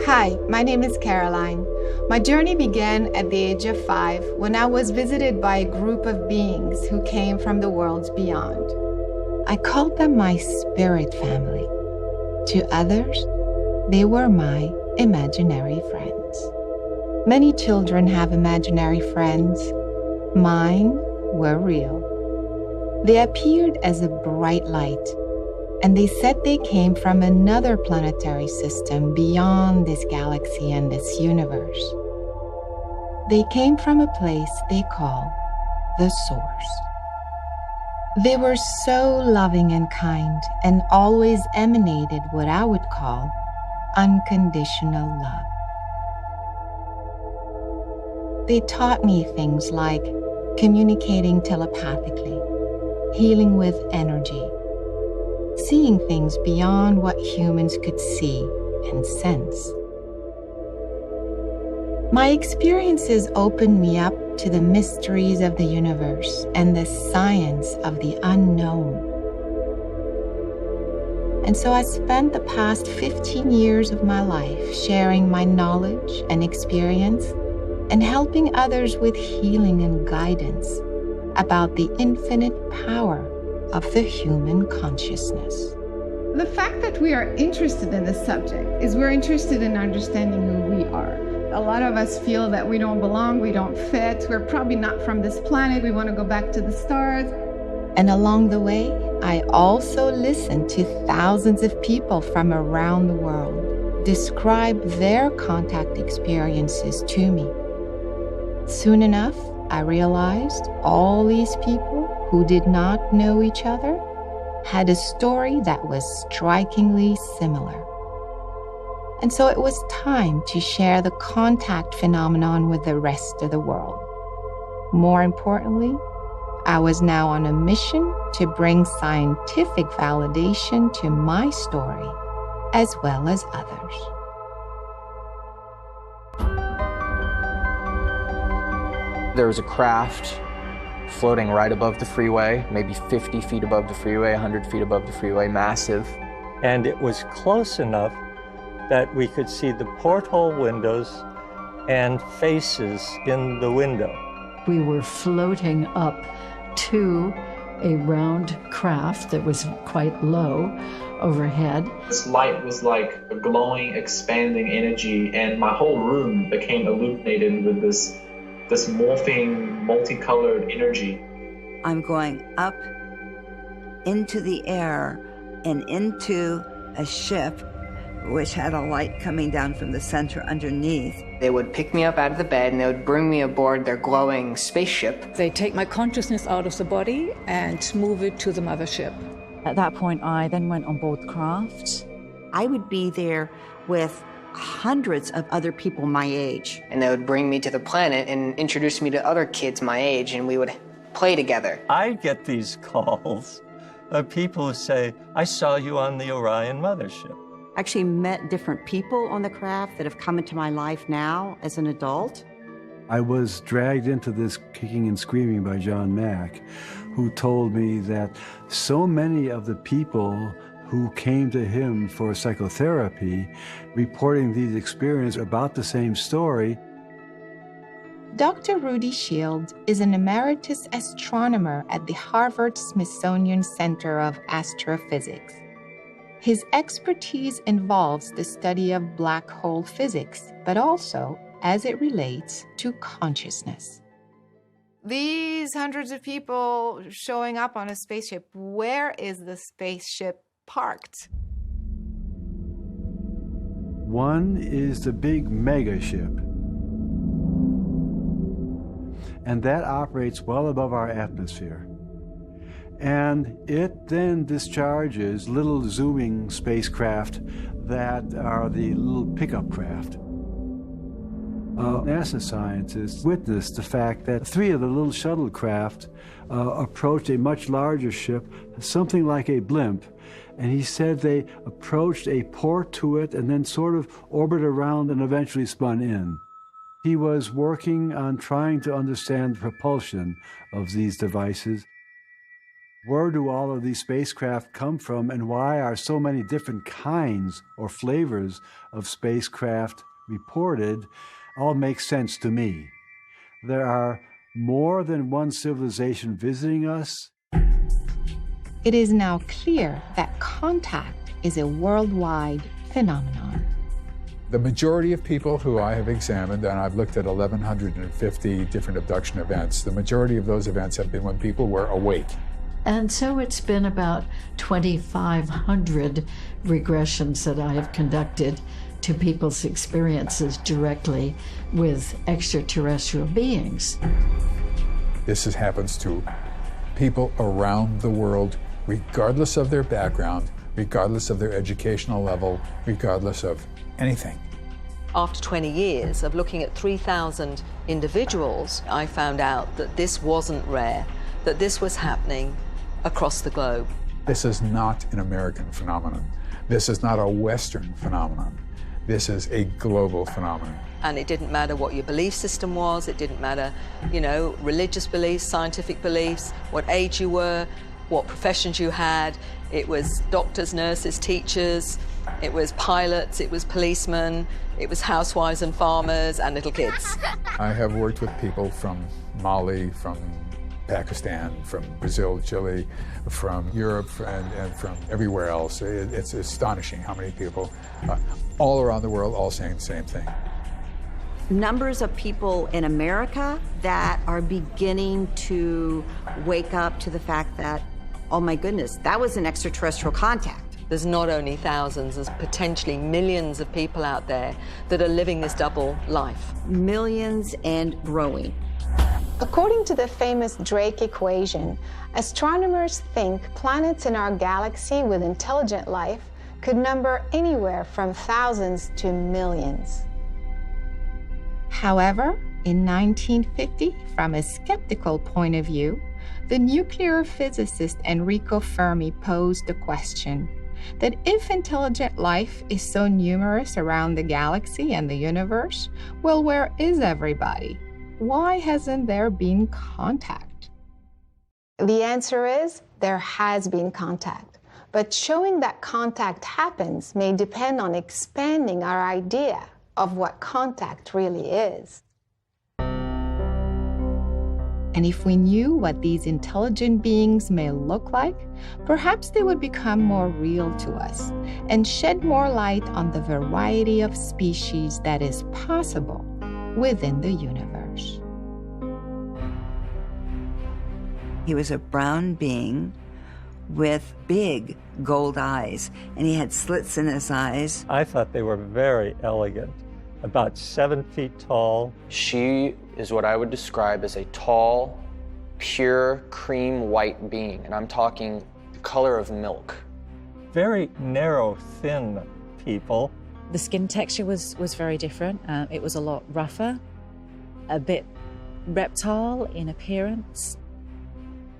Hi, my name is Caroline. My journey began at the age of 5 when I was visited by a group of beings who came from the worlds beyond. I called them my spirit family. To others, they were my imaginary friends. Many children have imaginary friends. Mine were real. They appeared as a bright light, and they said they came from another planetary system beyond this galaxy and this universe. They came from a place they call the Source. They were so loving and kind and always emanated what I would call unconditional love. They taught me things like communicating telepathically, healing with energy, seeing things beyond what humans could see and sense. My experiences opened me up to the mysteries of the universe and the science of the unknown. And so I spent the past 15 years of my life sharing my knowledge and experience and helping others with healing and guidance about the infinite power of the human consciousness. The fact that we are interested in this subject is we're interested in understanding who we are. A lot of us feel that we don't belong, we don't fit, we're probably not from this planet, we want to go back to the stars. And along the way, I also listened to thousands of people from around the world describe their contact experiences to me. Soon enough, I realized all these people who did not know each other had a story that was strikingly similar. And so it was time to share the contact phenomenon with the rest of the world. More importantly, I was now on a mission to bring scientific validation to my story, as well as others. There was a craft floating right above the freeway, maybe 50 feet above the freeway, 100 feet above the freeway, massive. And it was close enough that we could see the porthole windows and faces in the window. We were floating up to a round craft that was quite low overhead. This light was like a glowing, expanding energy, and my whole room became illuminated with this morphing, multicolored energy. I'm going up into the air and into a ship which had a light coming down from the center underneath. They would pick me up out of the bed and they would bring me aboard their glowing spaceship. They take my consciousness out of the body and move it to the mothership. At that point, I then went on board the craft. I would be there with hundreds of other people my age. And they would bring me to the planet and introduce me to other kids my age, and we would play together. I get these calls of people who say, I saw you on the Orion mothership. I actually met different people on the craft that have come into my life now as an adult. I was dragged into this kicking and screaming by John Mack, who told me that so many of the people who came to him for psychotherapy, reporting these experiences about the same story. Dr. Rudy Shield is an emeritus astronomer at the Harvard-Smithsonian Center of Astrophysics. His expertise involves the study of black hole physics, but also as it relates to consciousness. These hundreds of people showing up on a spaceship, where is the spaceship parked? One is the big mega ship, and that operates well above our atmosphere. And it then discharges little zooming spacecraft that are the little pickup craft. NASA scientists witnessed the fact that 3 of the little shuttlecraft approached a much larger ship, something like a blimp, and he said they approached a port to it and then sort of orbited around and eventually spun in. He was working on trying to understand the propulsion of these devices. Where do all of these spacecraft come from, and why are so many different kinds or flavors of spacecraft reported? All makes sense to me. There are more than one civilization visiting us. It is now clear that contact is a worldwide phenomenon. The majority of people who I have examined, and I've looked at 1,150 different abduction events, the majority of those events have been when people were awake. And so it's been about 2,500 regressions that I have conducted to people's experiences directly with extraterrestrial beings. This happens to people around the world, regardless of their background, regardless of their educational level, regardless of anything. After 20 years of looking at 3,000 individuals, I found out that this wasn't rare, that this was happening across the globe. This is not an American phenomenon. This is not a Western phenomenon. This is a global phenomenon. And it didn't matter what your belief system was, it didn't matter, you know, religious beliefs, scientific beliefs, what age you were, what professions you had. It was doctors, nurses, teachers, it was pilots, it was policemen, it was housewives and farmers and little kids. I have worked with people from Mali, from Pakistan, from Brazil, Chile, from Europe, and from everywhere else. It's astonishing how many people all around the world all saying the same thing. Numbers of people in America that are beginning to wake up to the fact that, oh my goodness, that was an extraterrestrial contact. There's not only thousands, there's potentially millions of people out there that are living this double life. Millions and growing. According to the famous Drake equation, astronomers think planets in our galaxy with intelligent life could number anywhere from thousands to millions. However, in 1950, from a skeptical point of view, the nuclear physicist Enrico Fermi posed the question that if intelligent life is so numerous around the galaxy and the universe, well, where is everybody? Why hasn't there been contact? The answer is there has been contact, but showing that contact happens may depend on expanding our idea of what contact really is. And if we knew what these intelligent beings may look like, perhaps they would become more real to us and shed more light on the variety of species that is possible within the universe. He was a brown being with big gold eyes, and he had slits in his eyes. I thought they were very elegant, about 7 feet tall. She is what I would describe as a tall, pure cream white being, and I'm talking the color of milk. Very narrow, thin people. The skin texture was very different. It was a lot rougher, a bit reptile in appearance.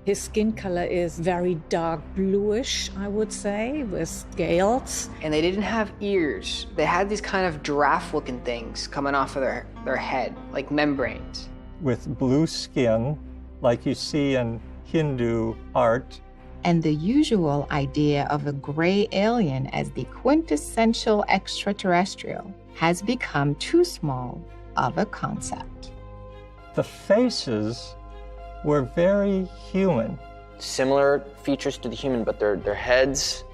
His skin color is very dark bluish, I would say, with scales. And they didn't have ears. They had these kind of giraffe-looking things coming off of their head, like membranes. With blue skin, like you see in Hindu art. And the usual idea of a gray alien as the quintessential extraterrestrial has become too small of a concept. The faces were very human. Similar features to the human, but their heads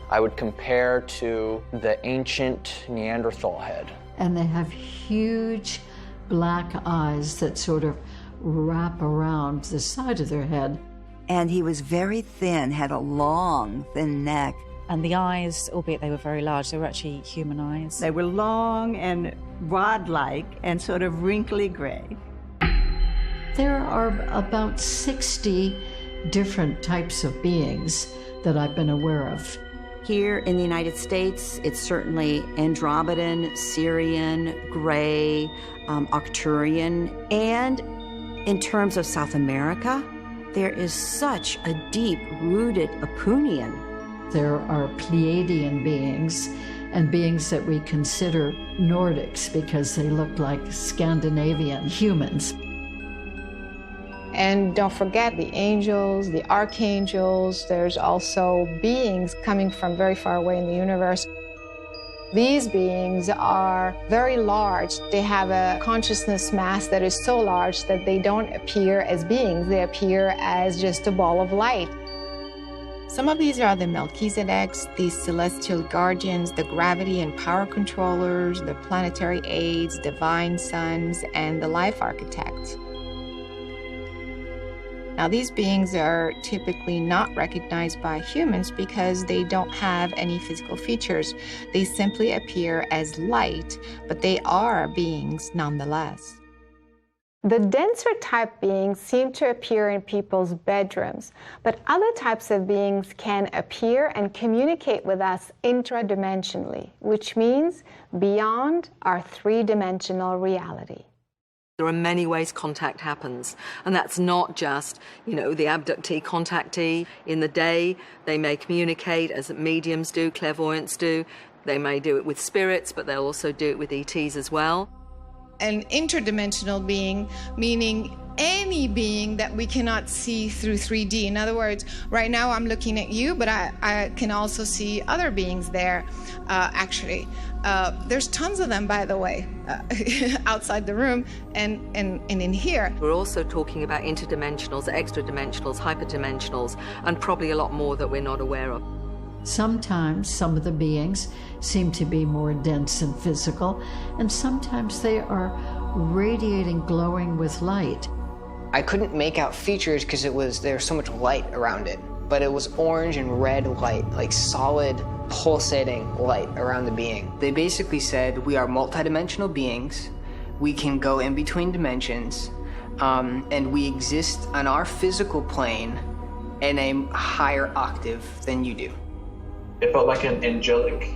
I would compare to the ancient Neanderthal head. And they have huge black eyes that sort of wrap around the side of their head. And he was very thin, had a long, thin neck. And the eyes, albeit they were very large, they were actually human eyes. They were long and rod-like and sort of wrinkly gray. There are about 60 different types of beings that I've been aware of. Here in the United States, it's certainly Andromedan, Syrian, gray, Arcturian. And in terms of South America, there is such a deep-rooted Apunian. There are Pleiadian beings and beings that we consider Nordics because they look like Scandinavian humans. And don't forget the angels, the archangels. There's also beings coming from very far away in the universe. These beings are very large. They have a consciousness mass that is so large that they don't appear as beings. They appear as just a ball of light. Some of these are the Melchizedeks, the celestial guardians, the gravity and power controllers, the planetary aides, divine sons, and the life architects. Now, these beings are typically not recognized by humans because they don't have any physical features. They simply appear as light, but they are beings nonetheless. The denser type beings seem to appear in people's bedrooms, but other types of beings can appear and communicate with us intradimensionally, which means beyond our three-dimensional reality. There are many ways contact happens, and that's not just, the abductee, contactee. In the day, they may communicate as mediums do, clairvoyants do. They may do it with spirits, but they'll also do it with ETs as well. An interdimensional being, meaning any being that we cannot see through 3D. In other words, right now I'm looking at you, but I can also see other beings there, actually. There's tons of them, by the way, outside the room and in here. We're also talking about interdimensionals, extradimensionals, hyperdimensionals, and probably a lot more that we're not aware of. Sometimes some of the beings seem to be more dense and physical, and sometimes they are radiating, glowing with light. I couldn't make out features because there was so much light around it, but it was orange and red light, like solid, pulsating light around the being. They basically said, we are multidimensional beings, we can go in between dimensions, and we exist on our physical plane in a higher octave than you do. It felt like an angelic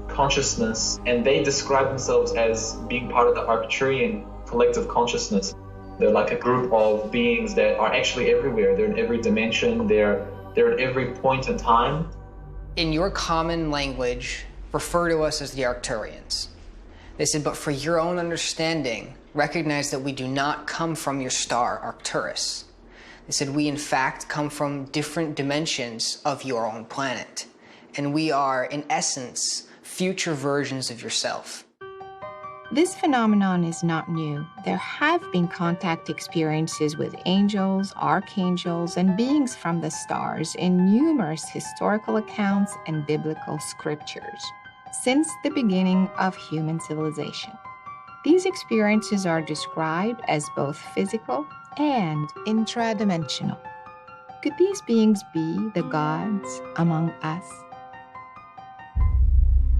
consciousness, and they describe themselves as being part of the Arcturian collective consciousness. They're like a group of beings that are actually everywhere. They're in every dimension. They're at every point in time. In your common language, refer to us as the Arcturians. They said, but for your own understanding, recognize that we do not come from your star, Arcturus. They said, we in fact come from different dimensions of your own planet. And we are, in essence, future versions of yourself. This phenomenon is not new. There have been contact experiences with angels, archangels, and beings from the stars in numerous historical accounts and biblical scriptures since the beginning of human civilization. These experiences are described as both physical and intradimensional. Could these beings be the gods among us?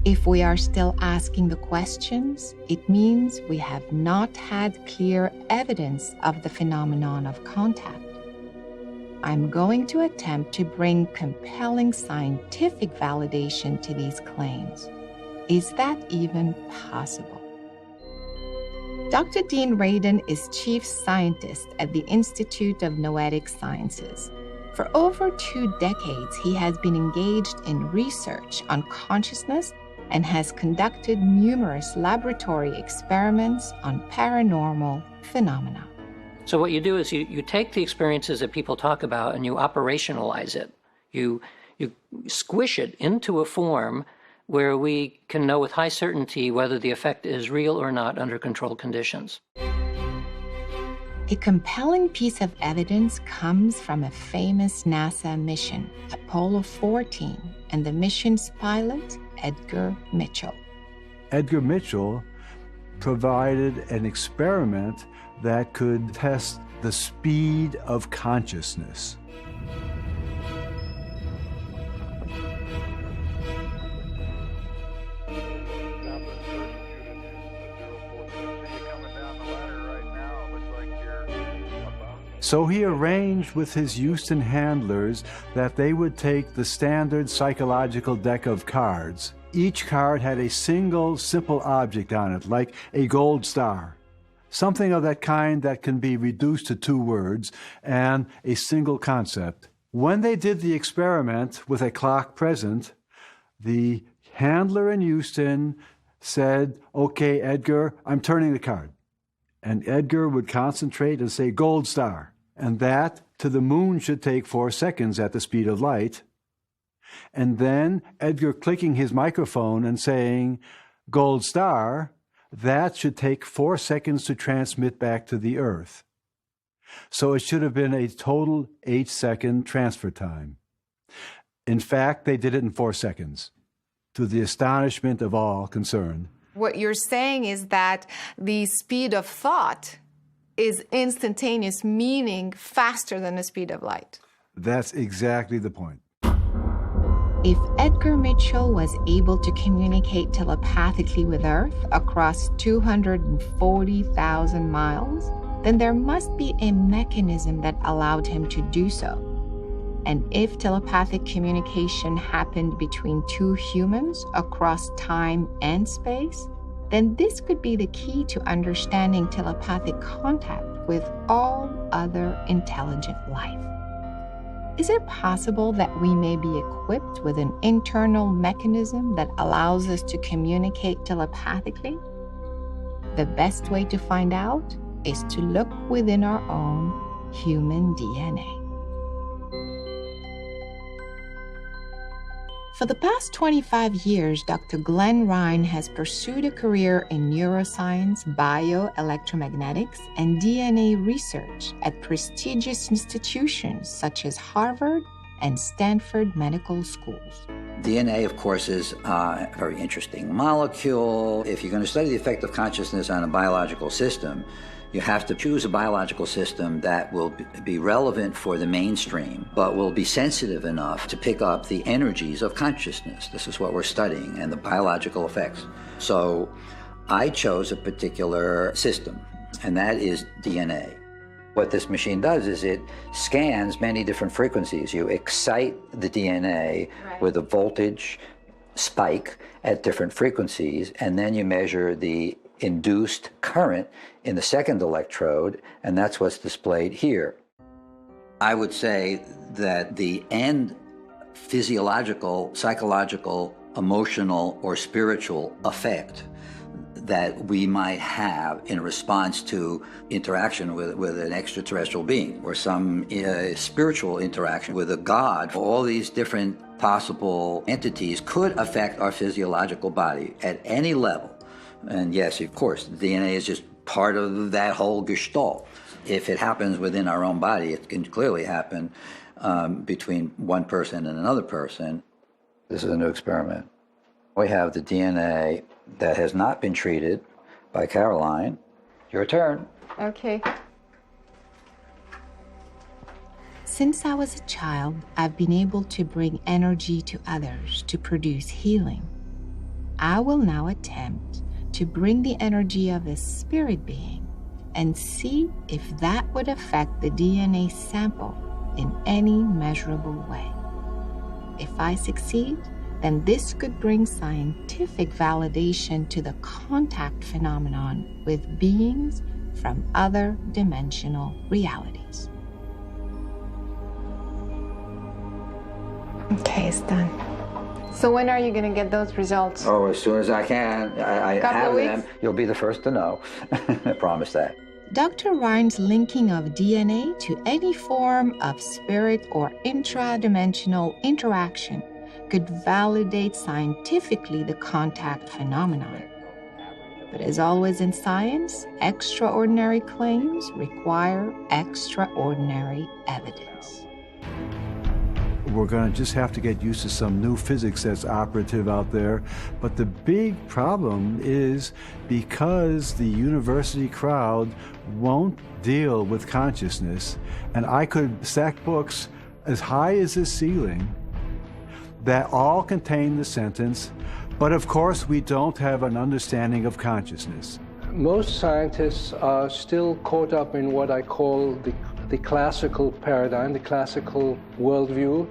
If we are still asking the questions, it means we have not had clear evidence of the phenomenon of contact. I'm going to attempt to bring compelling scientific validation to these claims. Is that even possible? Dr. Dean Radin is chief scientist at the Institute of Noetic Sciences. For over 2 decades, he has been engaged in research on consciousness and has conducted numerous laboratory experiments on paranormal phenomena. So what you do is you take the experiences that people talk about and you operationalize it. You squish it into a form where we can know with high certainty whether the effect is real or not under controlled conditions. A compelling piece of evidence comes from a famous NASA mission, Apollo 14, and the mission's pilot, Edgar Mitchell. Edgar Mitchell provided an experiment that could test the speed of consciousness. So he arranged with his Houston handlers that they would take the standard psychological deck of cards. Each card had a single simple object on it, like a gold star. Something of that kind that can be reduced to 2 words and a single concept. When they did the experiment with a clock present, the handler in Houston said, "Okay, Edgar, I'm turning the card." And Edgar would concentrate and say, "Gold star." and that to the moon should take 4 seconds at the speed of light. And then Edgar clicking his microphone and saying, "Gold star," that should take 4 seconds to transmit back to the Earth. So it should have been a total 8-second transfer time. In fact, they did it in 4 seconds, to the astonishment of all concerned. What you're saying is that the speed of thought is instantaneous, meaning faster than the speed of light. That's exactly the point. If Edgar Mitchell was able to communicate telepathically with Earth across 240,000 miles, then there must be a mechanism that allowed him to do so. And if telepathic communication happened between two humans across time and space, then this could be the key to understanding telepathic contact with all other intelligent life. Is it possible that we may be equipped with an internal mechanism that allows us to communicate telepathically? The best way to find out is to look within our own human DNA. For the past 25 years, Dr. Glenn Ryan has pursued a career in neuroscience, bioelectromagnetics, and DNA research at prestigious institutions such as Harvard and Stanford medical schools. DNA, of course, is a very interesting molecule. If you're going to study the effect of consciousness on a biological system, you have to choose a biological system that will be relevant for the mainstream, but will be sensitive enough to pick up the energies of consciousness. This is what we're studying, and the biological effects. So I chose a particular system, and that is DNA. What this machine does is it scans many different frequencies. You excite the DNA with a voltage spike at different frequencies, and then you measure the induced current in the second electrode, and that's what's displayed here. I would say that the end physiological, psychological, emotional, or spiritual effect that we might have in response to interaction with an extraterrestrial being, or some spiritual interaction with a god, all these different possible entities could affect our physiological body at any level. And yes, of course, the DNA is just part of that whole gestalt. If it happens within our own body, it can clearly happen between one person and another person. This is a new experiment. We have the DNA that has not been treated by Caroline. Your turn. Okay. Since I was a child, I've been able to bring energy to others to produce healing. I will now attempt to bring the energy of a spirit being and see if that would affect the DNA sample in any measurable way. If I succeed, then this could bring scientific validation to the contact phenomenon with beings from other dimensional realities. Okay, it's done. So when are you going to get those results? Oh, as soon as I can. I have them. Weeks? You'll be the first to know. I promise that. Dr. Ryan's linking of DNA to any form of spirit or intradimensional interaction could validate scientifically the contact phenomenon. But as always in science, extraordinary claims require extraordinary evidence. We're going to just have to get used to some new physics that's operative out there. But the big problem is because the university crowd won't deal with consciousness, and I could stack books as high as this ceiling that all contain the sentence, but of course we don't have an understanding of consciousness. Most scientists are still caught up in what I call the classical paradigm, the classical worldview,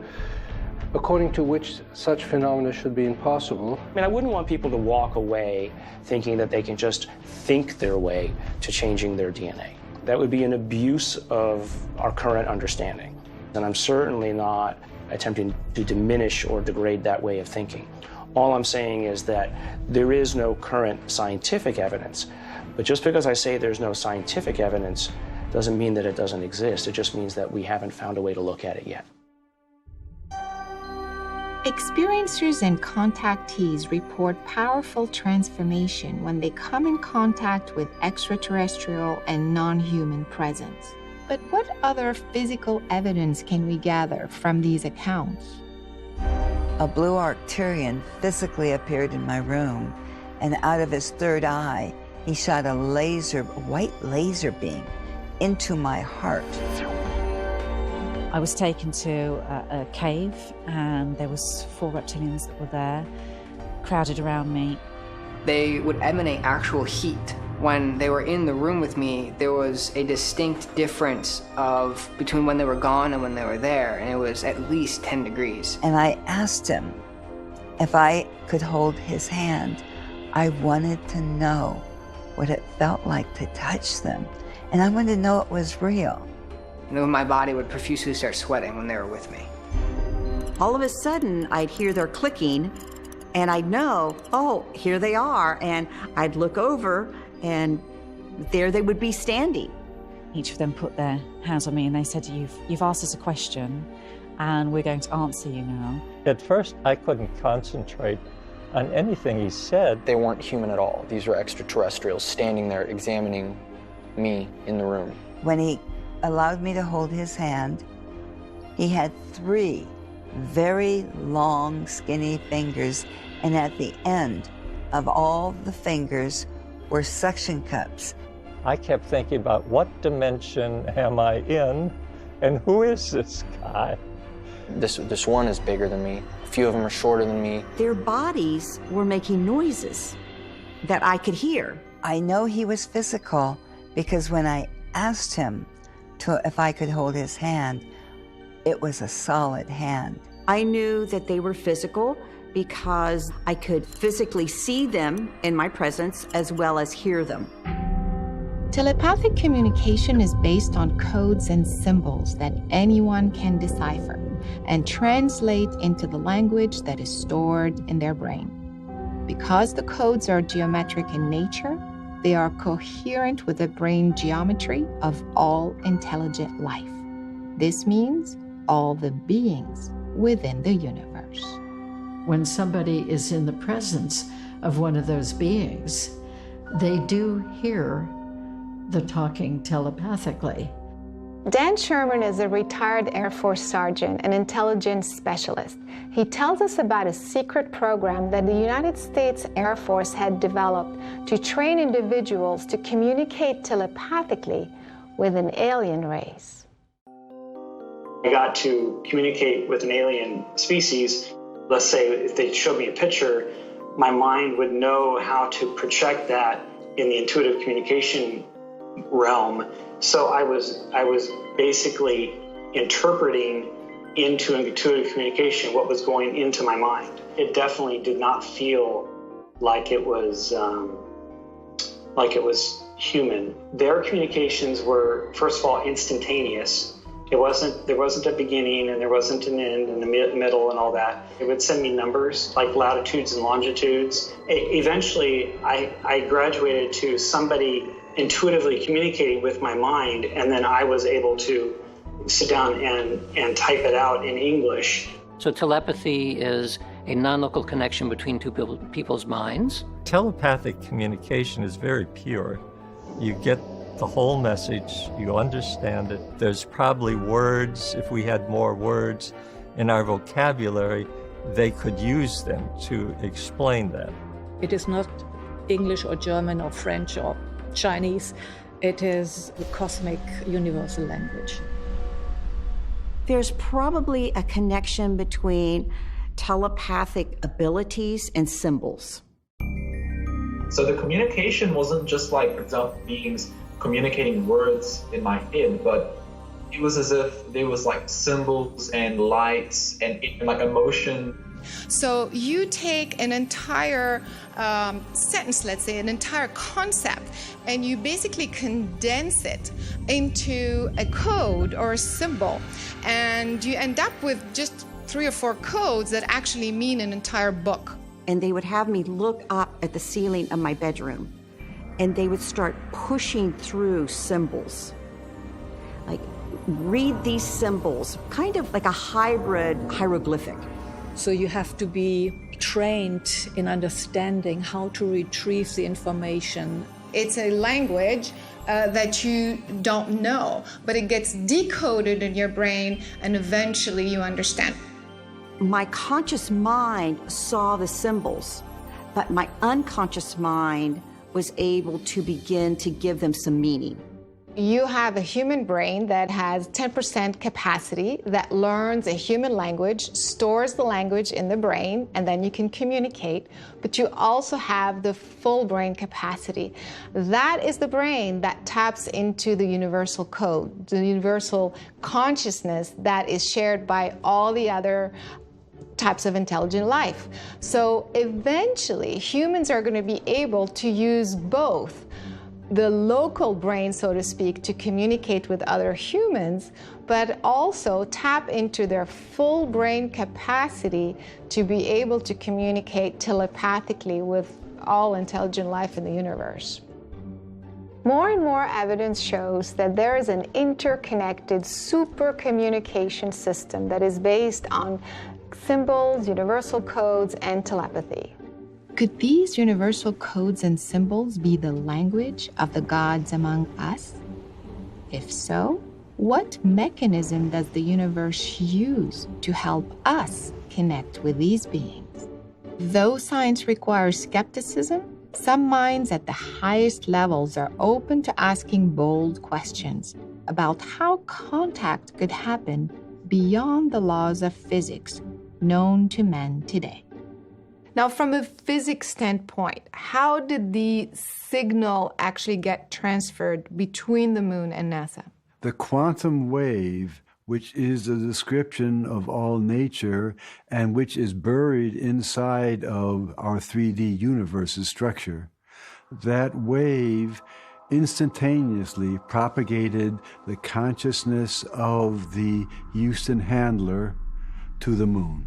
according to which such phenomena should be impossible. I mean, I wouldn't want people to walk away thinking that they can just think their way to changing their DNA. That would be an abuse of our current understanding. And I'm certainly not attempting to diminish or degrade that way of thinking. All I'm saying is that there is no current scientific evidence. But just because I say there's no scientific evidence doesn't mean that it doesn't exist. It just means that we haven't found a way to look at it yet. Experiencers and contactees report powerful transformation when they come in contact with extraterrestrial and non-human presence. But what other physical evidence can we gather from these accounts? A blue Arcturian physically appeared in my room, and out of his third eye, he shot a white laser beam into my heart. I was taken to a cave, and there was 4 reptilians that were there, crowded around me. They would emanate actual heat. When they were in the room with me, there was a distinct difference between when they were gone and when they were there, and it was at least 10 degrees. And I asked him if I could hold his hand. I wanted to know what it felt like to touch them, and I wanted to know it was real. My body would profusely start sweating when they were with me. All of a sudden, I'd hear their clicking, and I'd know, oh, here they are, and I'd look over, and there they would be standing. Each of them put their hands on me, and they said, you've asked us a question, and we're going to answer you now. At first, I couldn't concentrate on anything he said. They weren't human at all. These were extraterrestrials standing there examining me in the room. When he allowed me to hold his hand, he had 3 very long, skinny fingers, and at the end of all the fingers were suction cups. I kept thinking about what dimension am I in, and who is this guy? This one is bigger than me. A few of them are shorter than me. Their bodies were making noises that I could hear. I know he was physical because when I asked him if I could hold his hand, it was a solid hand. I knew that they were physical because I could physically see them in my presence as well as hear them. Telepathic communication is based on codes and symbols that anyone can decipher and translate into the language that is stored in their brain. Because the codes are geometric in nature, they are coherent with the brain geometry of all intelligent life. This means all the beings within the universe. When somebody is in the presence of one of those beings, they do hear the talking telepathically. Dan Sherman is a retired Air Force sergeant and intelligence specialist. He tells us about a secret program that the United States Air Force had developed to train individuals to communicate telepathically with an alien race. I got to communicate with an alien species. Let's say if they showed me a picture, my mind would know how to project that in the intuitive communication realm. So I was basically interpreting into intuitive communication what was going into my mind. It definitely did not feel like it was human. Their communications were, first of all, instantaneous. There wasn't a beginning and there wasn't an end in the middle and all that. It would send me numbers like latitudes and longitudes. Eventually, I graduated to somebody intuitively communicating with my mind, and then I was able to sit down and type it out in English. So telepathy is a non-local connection between two people's minds. Telepathic communication is very pure. You get the whole message, you understand it. There's probably words, if we had more words in our vocabulary, they could use them to explain that. It is not English or German or French or Chinese. It is the cosmic universal language. There's probably a connection between telepathic abilities and symbols. So the communication wasn't just like, for example, beings communicating words in my head, but it was as if there was like symbols and lights and like emotion. So you take an entire sentence, let's say, an entire concept, and you basically condense it into a code or a symbol, and you end up with just 3 or 4 codes that actually mean an entire book. And they would have me look up at the ceiling of my bedroom, and they would start pushing through symbols like read these symbols, kind of like a hybrid hieroglyphic. So you have to be trained in understanding how to retrieve the information. It's a language that you don't know, but it gets decoded in your brain and eventually you understand. My conscious mind saw the symbols, but my unconscious mind was able to begin to give them some meaning. You have a human brain that has 10% capacity that learns a human language, stores the language in the brain, and then you can communicate. But you also have the full brain capacity. That is the brain that taps into the universal code, the universal consciousness that is shared by all the other types of intelligent life. So eventually, humans are going to be able to use both the local brain, so to speak, to communicate with other humans, but also tap into their full brain capacity to be able to communicate telepathically with all intelligent life in the universe. More and more evidence shows that there is an interconnected super communication system that is based on symbols, universal codes, and telepathy. Could these universal codes and symbols be the language of the gods among us? If so, what mechanism does the universe use to help us connect with these beings? Though science requires skepticism, some minds at the highest levels are open to asking bold questions about how contact could happen beyond the laws of physics known to men today. Now, from a physics standpoint, how did the signal actually get transferred between the moon and NASA? The quantum wave, which is a description of all nature and which is buried inside of our 3D universe's structure, that wave instantaneously propagated the consciousness of the Houston handler to the moon.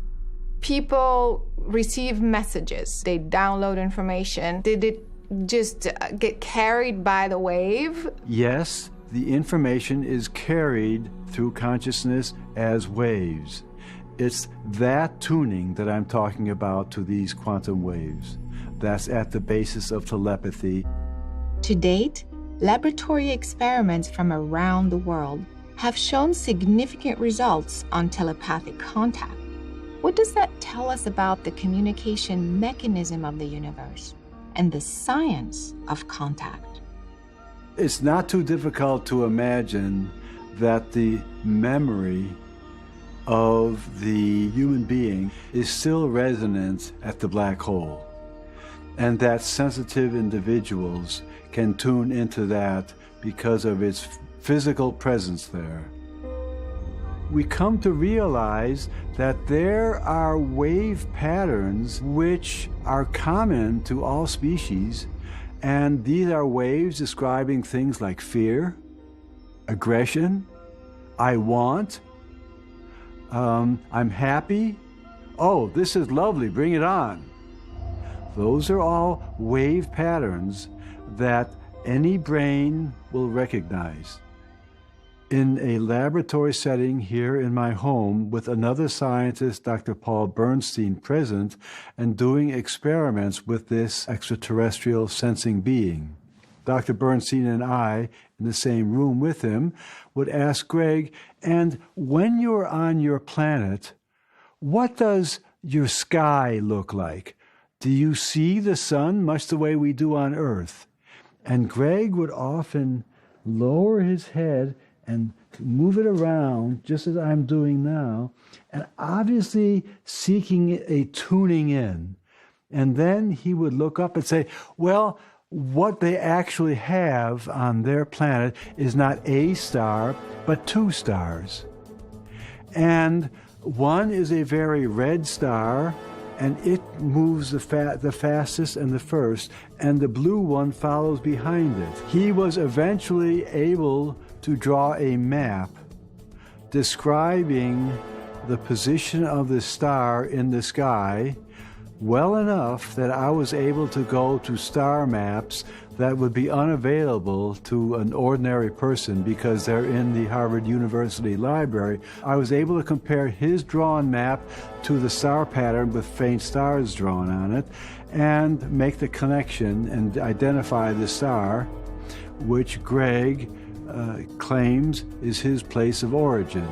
People receive messages, they download information. Did it just get carried by the wave? Yes, the information is carried through consciousness as waves. It's that tuning that I'm talking about to these quantum waves. That's at the basis of telepathy. To date, laboratory experiments from around the world have shown significant results on telepathic contact. What does that tell us about the communication mechanism of the universe and the science of contact? It's not too difficult to imagine that the memory of the human being is still resonant at the black hole, and that sensitive individuals can tune into that because of its physical presence there. We come to realize that there are wave patterns which are common to all species, and these are waves describing things like fear, aggression, I want, I'm happy, oh, this is lovely, bring it on. Those are all wave patterns that any brain will recognize. In a laboratory setting here in my home with another scientist, Dr. Paul Bernstein, present and doing experiments with this extraterrestrial sensing being. Dr. Bernstein and I, in the same room with him, would ask Greg, and when you're on your planet, what does your sky look like? Do you see the sun much the way we do on Earth? And Greg would often lower his head and move it around, just as I'm doing now, and obviously seeking a tuning in. And then he would look up and say, well, what they actually have on their planet is not a star, but 2 stars. And one is a very red star, and it moves the fastest and the first, and the blue one follows behind it. He was eventually able to draw a map describing the position of the star in the sky well enough that I was able to go to star maps that would be unavailable to an ordinary person because they're in the Harvard University Library. I was able to compare his drawn map to the star pattern with faint stars drawn on it and make the connection and identify the star, which Greg claims is his place of origin.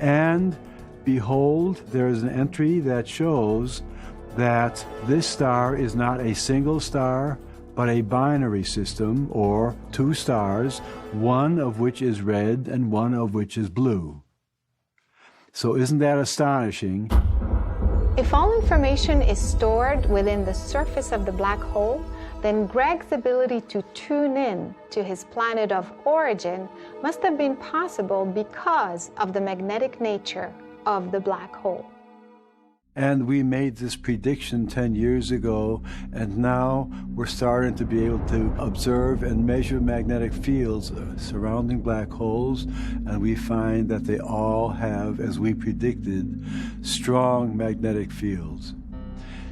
And behold, there is an entry that shows that this star is not a single star, but a binary system, or two stars, one of which is red and one of which is blue. So isn't that astonishing? If all information is stored within the surface of the black hole, then Greg's ability to tune in to his planet of origin must have been possible because of the magnetic nature of the black hole. And we made this prediction 10 years ago, and now we're starting to be able to observe and measure magnetic fields surrounding black holes, and we find that they all have, as we predicted, strong magnetic fields.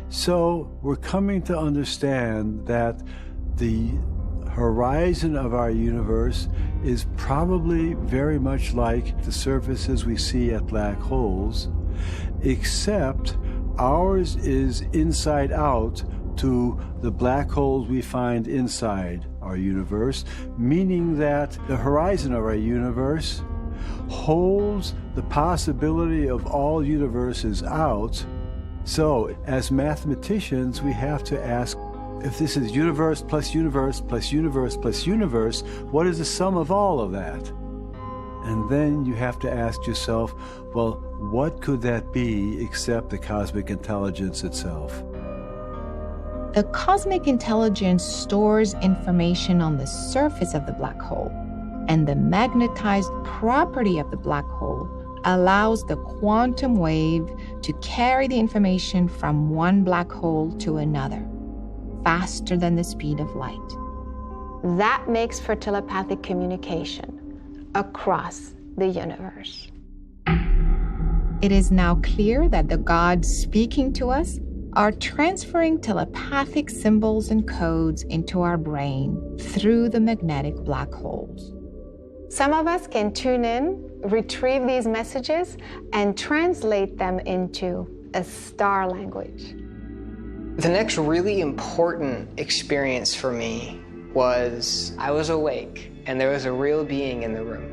So we're coming to understand that the horizon of our universe is probably very much like the surfaces we see at black holes, except ours is inside out to the black holes we find inside our universe, meaning that the horizon of our universe holds the possibility of all universes out. So, as mathematicians, we have to ask, if this is universe plus universe plus universe plus universe, what is the sum of all of that? And then you have to ask yourself, well, what could that be except the cosmic intelligence itself? The cosmic intelligence stores information on the surface of the black hole, and the magnetized property of the black hole allows the quantum wave to carry the information from one black hole to another, faster than the speed of light. That makes for telepathic communication across the universe. It is now clear that the gods speaking to us are transferring telepathic symbols and codes into our brain through the magnetic black holes. Some of us can tune in, retrieve these messages, and translate them into a star language. The next really important experience for me was I was awake and there was a real being in the room.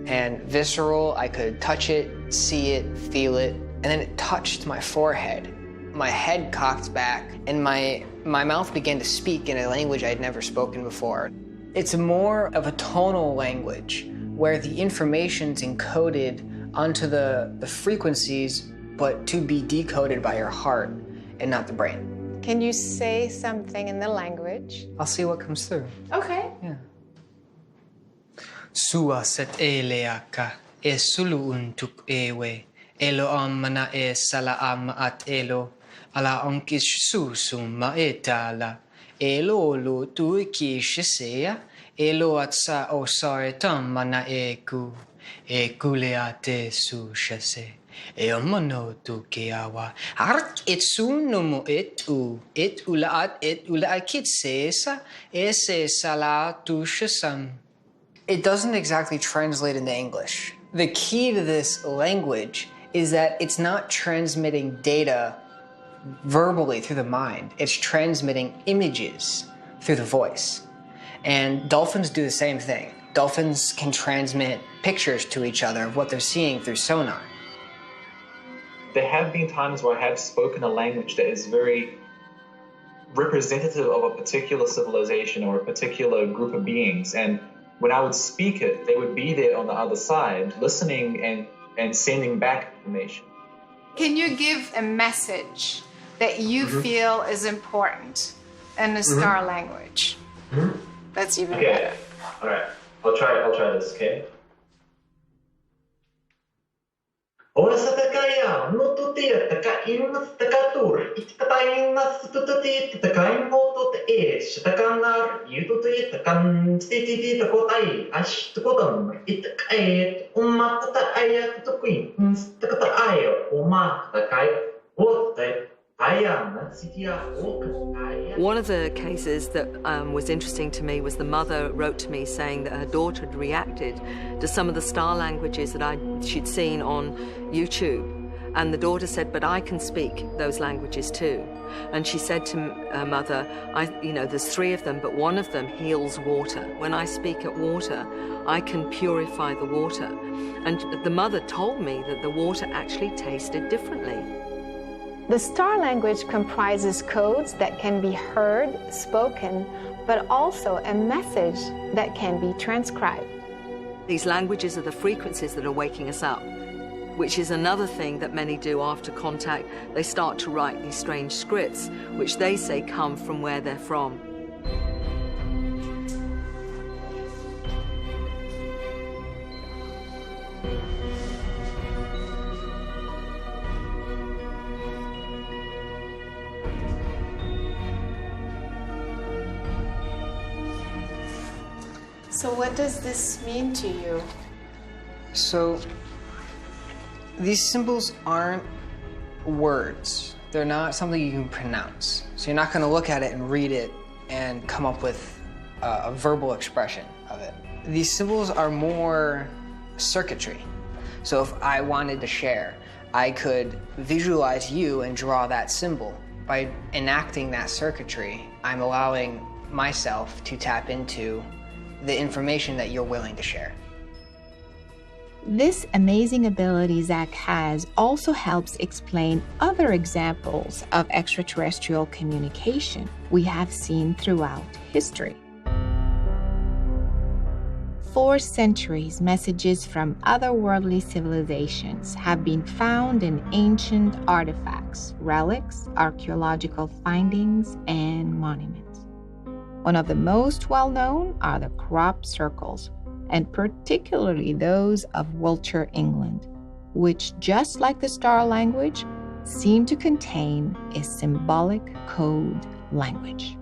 And visceral, I could touch it, see it, feel it, and then it touched my forehead. My head cocked back and my mouth began to speak in a language I'd never spoken before. It's more of a tonal language where the information's encoded onto the frequencies, but to be decoded by your heart and not the brain. Can you say something in the language? I'll see what comes through. Okay. Yeah. Sua set eleaka e sulu untuk ewe elo amana e sala am at elo ala onkish susum ma etala elo lo tu ki shisea elo at sa o saretam mana eku e kuleate su shase e mono tu keawa art et sunumo et ulaat et ulaakit sesa ese sala tu shasam. It doesn't exactly translate into English. The key to this language is that it's not transmitting data verbally through the mind. It's transmitting images through the voice. And dolphins do the same thing. Dolphins can transmit pictures to each other of what they're seeing through sonar. There have been times where I have spoken a language that is very representative of a particular civilization or a particular group of beings. And when I would speak it, they would be there on the other side, listening and sending back information. Can you give a message that you feel is important in the star language? That's even better. All right. I'll try this, okay? Ora sa takaya, no tutia, takain na takatur, itakain na tututi, takain mo tot es, takanar, yututi, takan titi takotai, ash takotam, itakayet, umat takaya tutukin, takataya, umat takai, ote, One of the cases that was interesting to me was the mother wrote to me saying that her daughter had reacted to some of the star languages that she'd seen on YouTube. And the daughter said, but I can speak those languages too. And she said to her mother, there's 3 of them, but one of them heals water. When I speak at water, I can purify the water. And the mother told me that the water actually tasted differently. The star language comprises codes that can be heard, spoken, but also a message that can be transcribed. These languages are the frequencies that are waking us up, which is another thing that many do after contact. They start to write these strange scripts, which they say come from where they're from. So what does this mean to you? So these symbols aren't words. They're not something you can pronounce. So you're not going to look at it and read it and come up with a verbal expression of it. These symbols are more circuitry. So if I wanted to share, I could visualize you and draw that symbol. By enacting that circuitry, I'm allowing myself to tap into the information that you're willing to share. This amazing ability Zach has also helps explain other examples of extraterrestrial communication we have seen throughout history. For centuries, messages from otherworldly civilizations have been found in ancient artifacts, relics, archaeological findings, and monuments. One of the most well-known are the crop circles, and particularly those of Wiltshire, England, which, just like the star language, seem to contain a symbolic code language.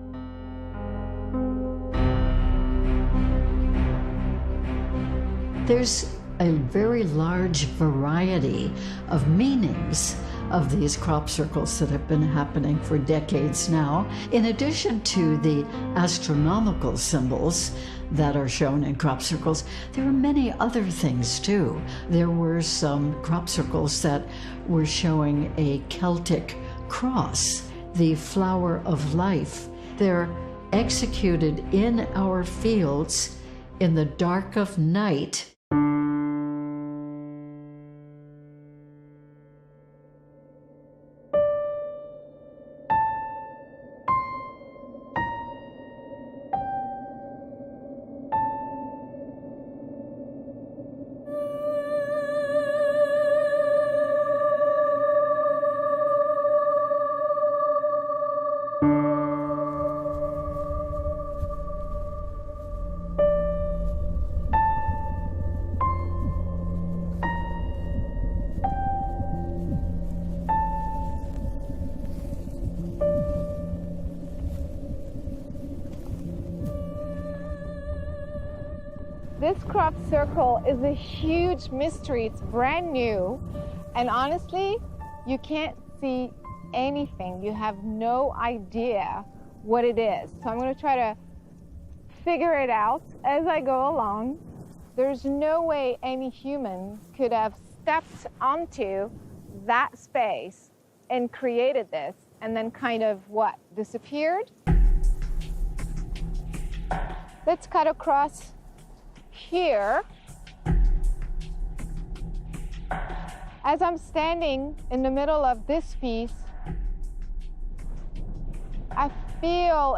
There's a very large variety of meanings of these crop circles that have been happening for decades now. In addition to the astronomical symbols that are shown in crop circles, there are many other things too. There were some crop circles that were showing a Celtic cross, the flower of life. They're executed in our fields in the dark of night. This crop circle is a huge mystery. It's brand new, and honestly, you can't see anything. You have no idea what it is. So I'm going to try to figure it out as I go along. There's no way any human could have stepped onto that space and created this and then kind of, disappeared? Let's cut across here. As I'm standing in the middle of this piece, I feel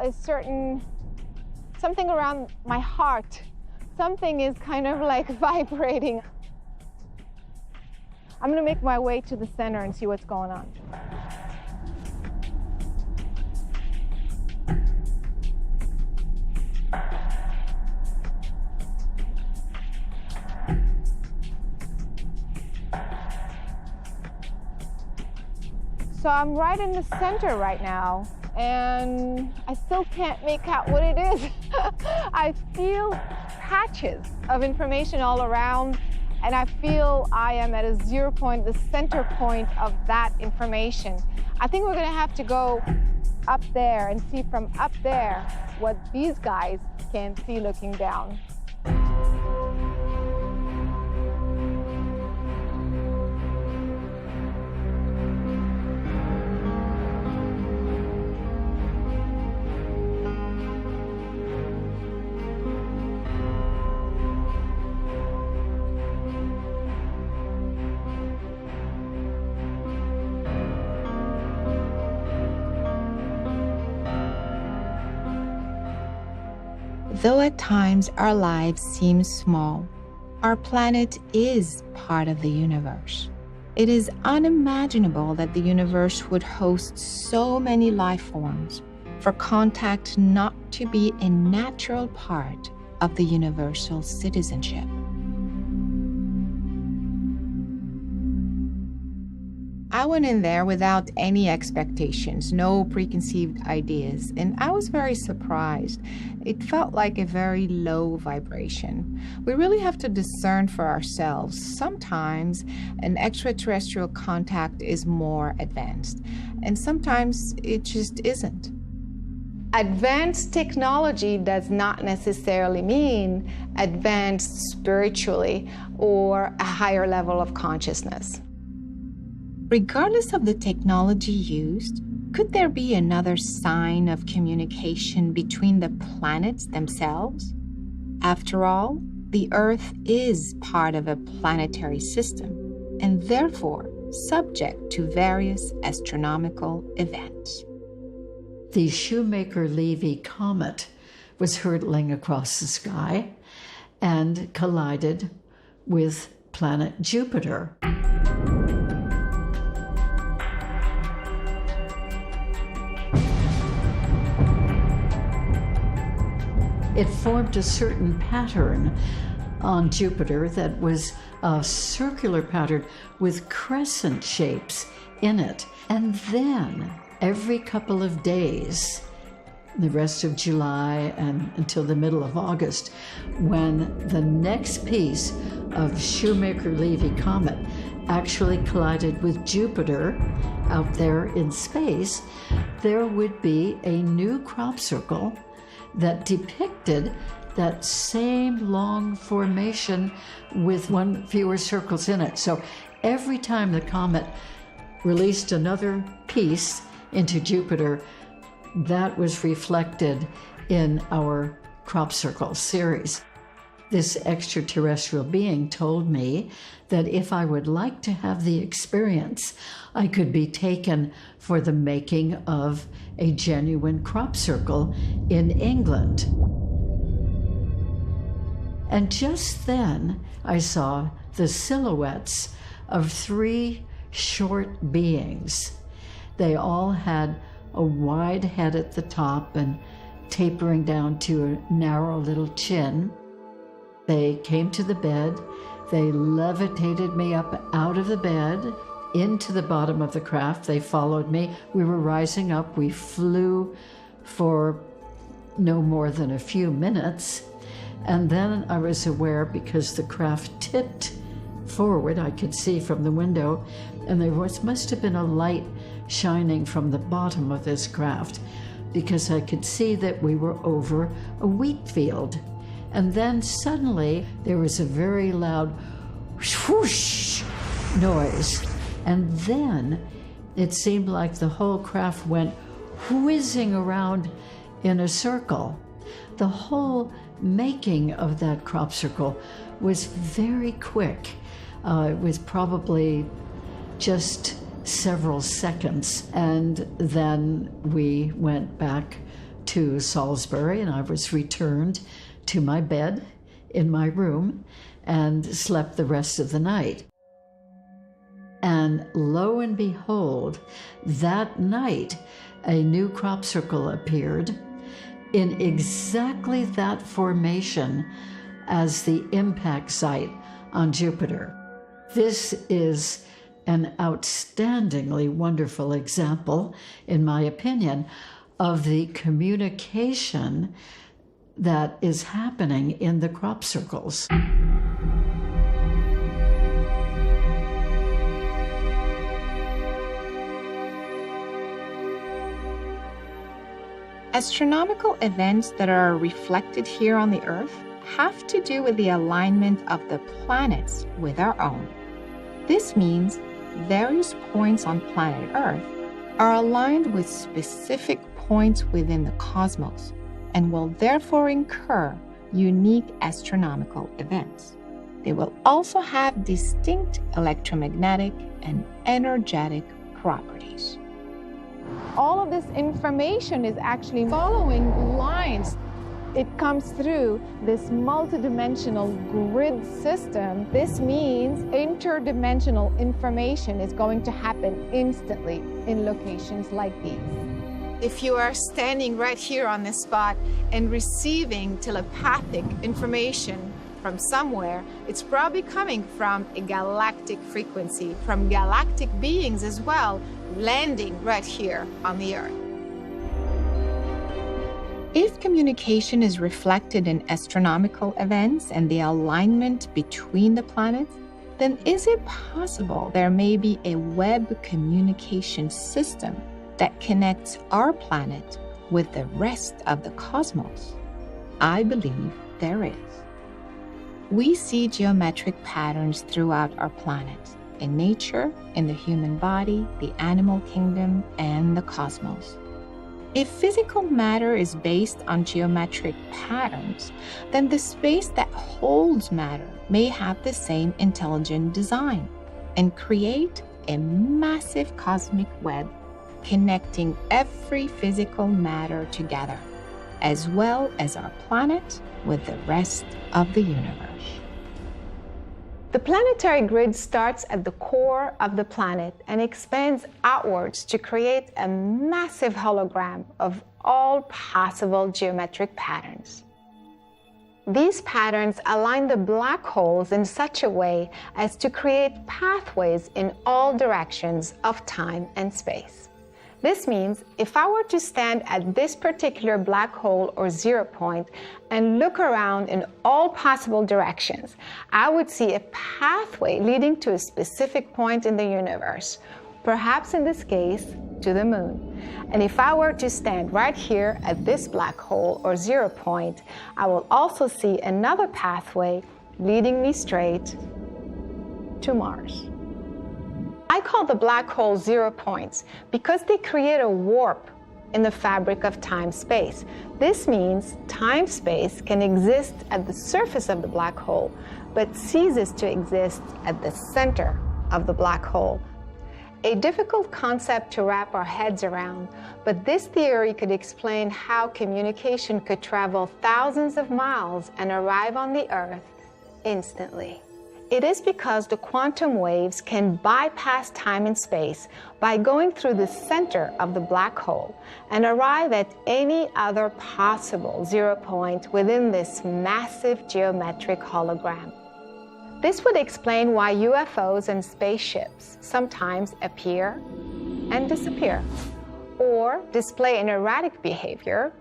something around my heart. Something is kind of like vibrating. I'm gonna make my way to the center and see what's going on. So I'm right in the center right now, and I still can't make out what it is. I feel patches of information all around. And I feel I am at a 0 point, the center point of that information. I think we're going to have to go up there and see from up there what these guys can see looking down. Though at times our lives seem small, our planet is part of the universe. It is unimaginable that the universe would host so many life forms, for contact not to be a natural part of the universal citizenship. I went in there without any expectations, no preconceived ideas, and I was very surprised. It felt like a very low vibration. We really have to discern for ourselves. Sometimes an extraterrestrial contact is more advanced, and sometimes it just isn't. Advanced technology does not necessarily mean advanced spiritually or a higher level of consciousness. Regardless of the technology used, could there be another sign of communication between the planets themselves? After all, the Earth is part of a planetary system and therefore subject to various astronomical events. The Shoemaker-Levy comet was hurtling across the sky and collided with planet Jupiter. It formed a certain pattern on Jupiter that was a circular pattern with crescent shapes in it. And then every couple of days, the rest of July and until the middle of August, when the next piece of Shoemaker-Levy comet actually collided with Jupiter out there in space, there would be a new crop circle that depicted that same long formation with one fewer circles in it. So every time the comet released another piece into Jupiter, that was reflected in our crop circle series. This extraterrestrial being told me that if I would like to have the experience, I could be taken for the making of a genuine crop circle in England. And just then, I saw the silhouettes of 3 short beings. They all had a wide head at the top and tapering down to a narrow little chin. They came to the bed. They levitated me up out of the bed into the bottom of the craft. They followed me. We were rising up. We flew for no more than a few minutes. And then I was aware, because the craft tipped forward, I could see from the window, and there must have been a light shining from the bottom of this craft, because I could see that we were over a wheat field. And then suddenly there was a very loud whoosh noise. And then it seemed like the whole craft went whizzing around in a circle. The whole making of that crop circle was very quick. It was probably just several seconds. And then we went back to Salisbury, and I was returned to my bed in my room and slept the rest of the night. And lo and behold, that night, a new crop circle appeared in exactly that formation as the impact site on Jupiter. This is an outstandingly wonderful example, in my opinion, of the communication that is happening in the crop circles. Astronomical events that are reflected here on the Earth have to do with the alignment of the planets with our own. This means various points on planet Earth are aligned with specific points within the cosmos and will therefore incur unique astronomical events. They will also have distinct electromagnetic and energetic properties. All of this information is actually following lines. It comes through this multidimensional grid system. This means interdimensional information is going to happen instantly in locations like these. If you are standing right here on this spot and receiving telepathic information from somewhere, it's probably coming from a galactic frequency, from galactic beings as well, landing right here on the Earth. If communication is reflected in astronomical events and the alignment between the planets, then is it possible there may be a web communication system that connects our planet with the rest of the cosmos? I believe there is. We see geometric patterns throughout our planet, in nature, in the human body, the animal kingdom, and the cosmos. If physical matter is based on geometric patterns, then the space that holds matter may have the same intelligent design and create a massive cosmic web connecting every physical matter together, as well as our planet with the rest of the universe. The planetary grid starts at the core of the planet and expands outwards to create a massive hologram of all possible geometric patterns. These patterns align the black holes in such a way as to create pathways in all directions of time and space. This means if I were to stand at this particular black hole or 0 point and look around in all possible directions, I would see a pathway leading to a specific point in the universe, perhaps in this case, to the moon. And if I were to stand right here at this black hole or 0 point, I will also see another pathway leading me straight to Mars. I call the black holes 0 points because they create a warp in the fabric of time-space. This means time-space can exist at the surface of the black hole, but ceases to exist at the center of the black hole. A difficult concept to wrap our heads around, but this theory could explain how communication could travel thousands of miles and arrive on the Earth instantly. It is because the quantum waves can bypass time and space by going through the center of the black hole and arrive at any other possible 0 point within this massive geometric hologram. This would explain why UFOs and spaceships sometimes appear and disappear, or display an erratic behavior,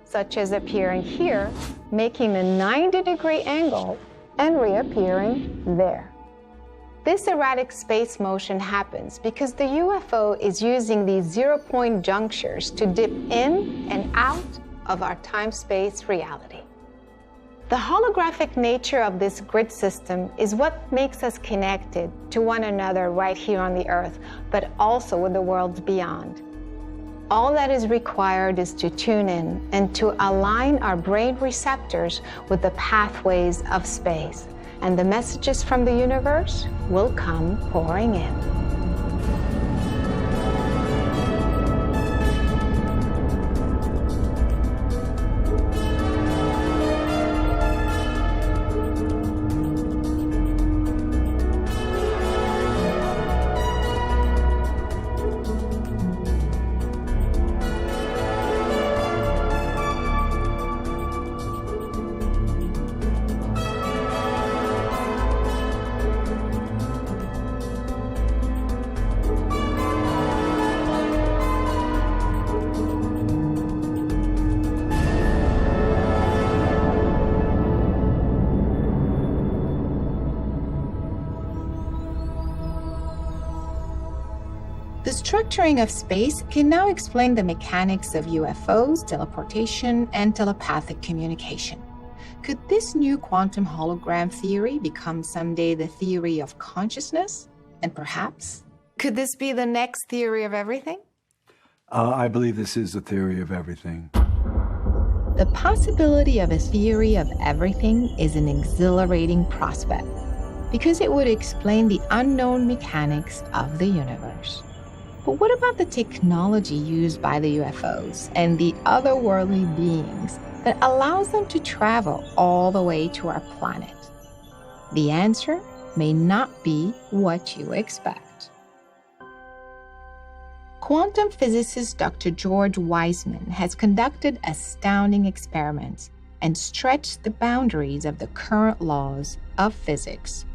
such as appearing here, making a 90-degree angle and reappearing there. This erratic space motion happens because the UFO is using these 0 point junctures to dip in and out of our time-space reality. The holographic nature of this grid system is what makes us connected to one another right here on the Earth, but also with the worlds beyond. All that is required is to tune in and to align our brain receptors with the pathways of space, and the messages from the universe will come pouring in. The structuring of space can now explain the mechanics of UFOs, teleportation, and telepathic communication. Could this new quantum hologram theory become someday the theory of consciousness? And perhaps, could this be the next theory of everything? I believe this is the theory of everything. The possibility of a theory of everything is an exhilarating prospect because it would explain the unknown mechanics of the universe. But what about the technology used by the UFOs and the otherworldly beings that allows them to travel all the way to our planet? The answer may not be what you expect. Quantum physicist Dr. George Weissman has conducted astounding experiments and stretched the boundaries of the current laws of physics.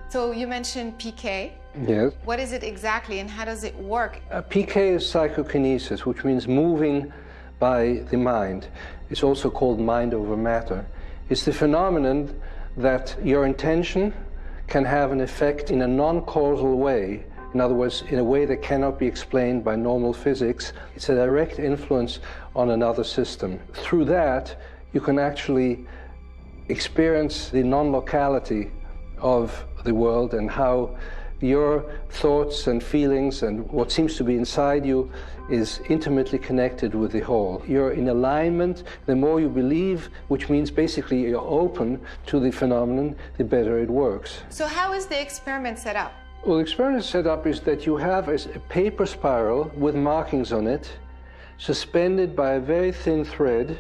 So you mentioned PK. Yes. What is it exactly and how does it work? PK is psychokinesis, which means moving by the mind. It's also called mind over matter. It's the phenomenon that your intention can have an effect in a non-causal way. In other words, in a way that cannot be explained by normal physics. It's a direct influence on another system. Through that, you can actually experience the non-locality of the world and how your thoughts and feelings and what seems to be inside you is intimately connected with the whole. You're in alignment. The more you believe, which means basically you're open to the phenomenon, the better it works. So how is the experiment set up? Well, the experiment setup is that you have a paper spiral with markings on it, suspended by a very thin thread,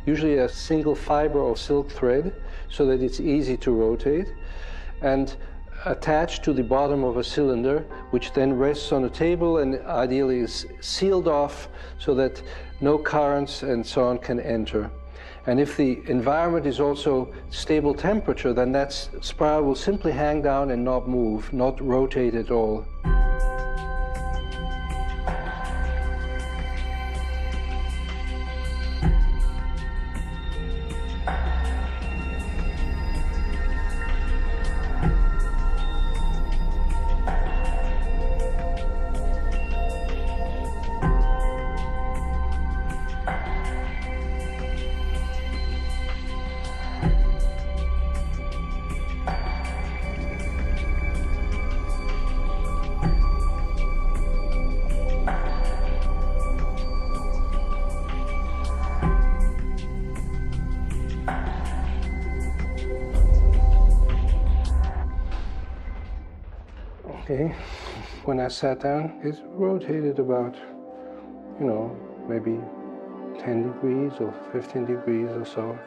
usually a single fiber or silk thread, so that it's easy to rotate, and attached to the bottom of a cylinder, which then rests on a table and ideally is sealed off so that no currents and so on can enter. And if the environment is also stable temperature, then that spiral will simply hang down and not move, not rotate at all. Okay, when I sat down, it rotated about, maybe 10 degrees or 15 degrees or so.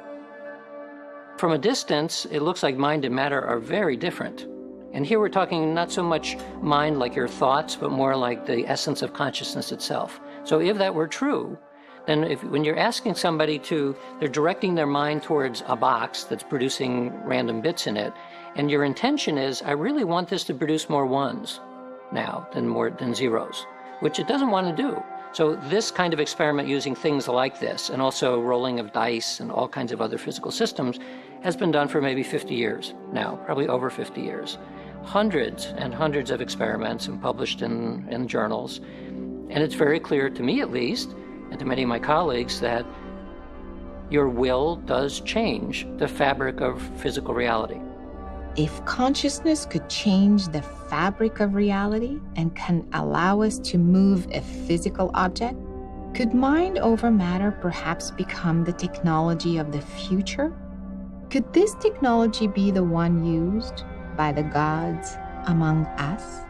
From a distance, it looks like mind and matter are very different. And here we're talking not so much mind like your thoughts, but more like the essence of consciousness itself. So if that were true, then when you're asking somebody they're directing their mind towards a box that's producing random bits in it, and your intention is, I really want this to produce more ones now than zeros, which it doesn't want to do. So this kind of experiment using things like this, and also rolling of dice and all kinds of other physical systems, has been done for maybe 50 years now, probably over 50 years. Hundreds and hundreds of experiments and published in journals. And it's very clear, to me at least, and to many of my colleagues, that your will does change the fabric of physical reality. If consciousness could change the fabric of reality and can allow us to move a physical object, could mind over matter perhaps become the technology of the future? Could this technology be the one used by the gods among us?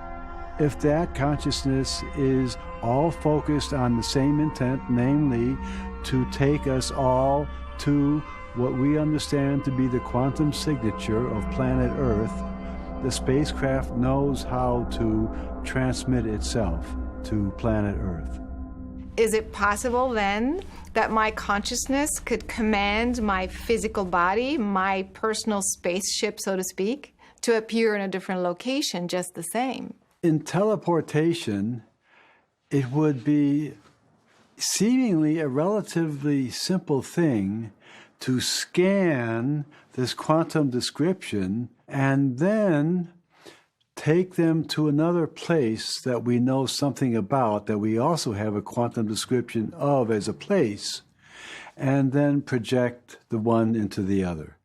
If that consciousness is all focused on the same intent, namely to take us all to what we understand to be the quantum signature of planet Earth, the spacecraft knows how to transmit itself to planet Earth. Is it possible then that my consciousness could command my physical body, my personal spaceship, so to speak, to appear in a different location just the same? In teleportation, it would be seemingly a relatively simple thing to scan this quantum description and then take them to another place that we know something about, that we also have a quantum description of as a place, and then project the one into the other.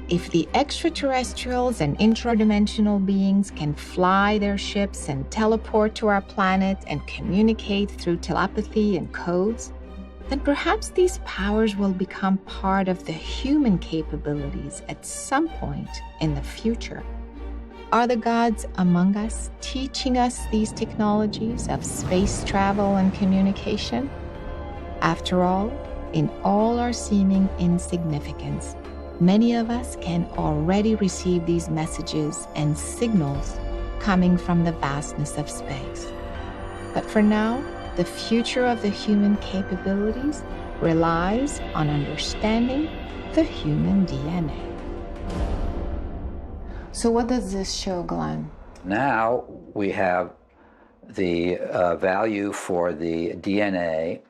If the extraterrestrials and intradimensional beings can fly their ships and teleport to our planet and communicate through telepathy and codes, then perhaps these powers will become part of the human capabilities at some point in the future. Are the gods among us teaching us these technologies of space travel and communication? After all, in all our seeming insignificance, many of us can already receive these messages and signals coming from the vastness of space. But for now, the future of the human capabilities relies on understanding the human DNA. So what does this show, Glenn? Now we have the value for the DNA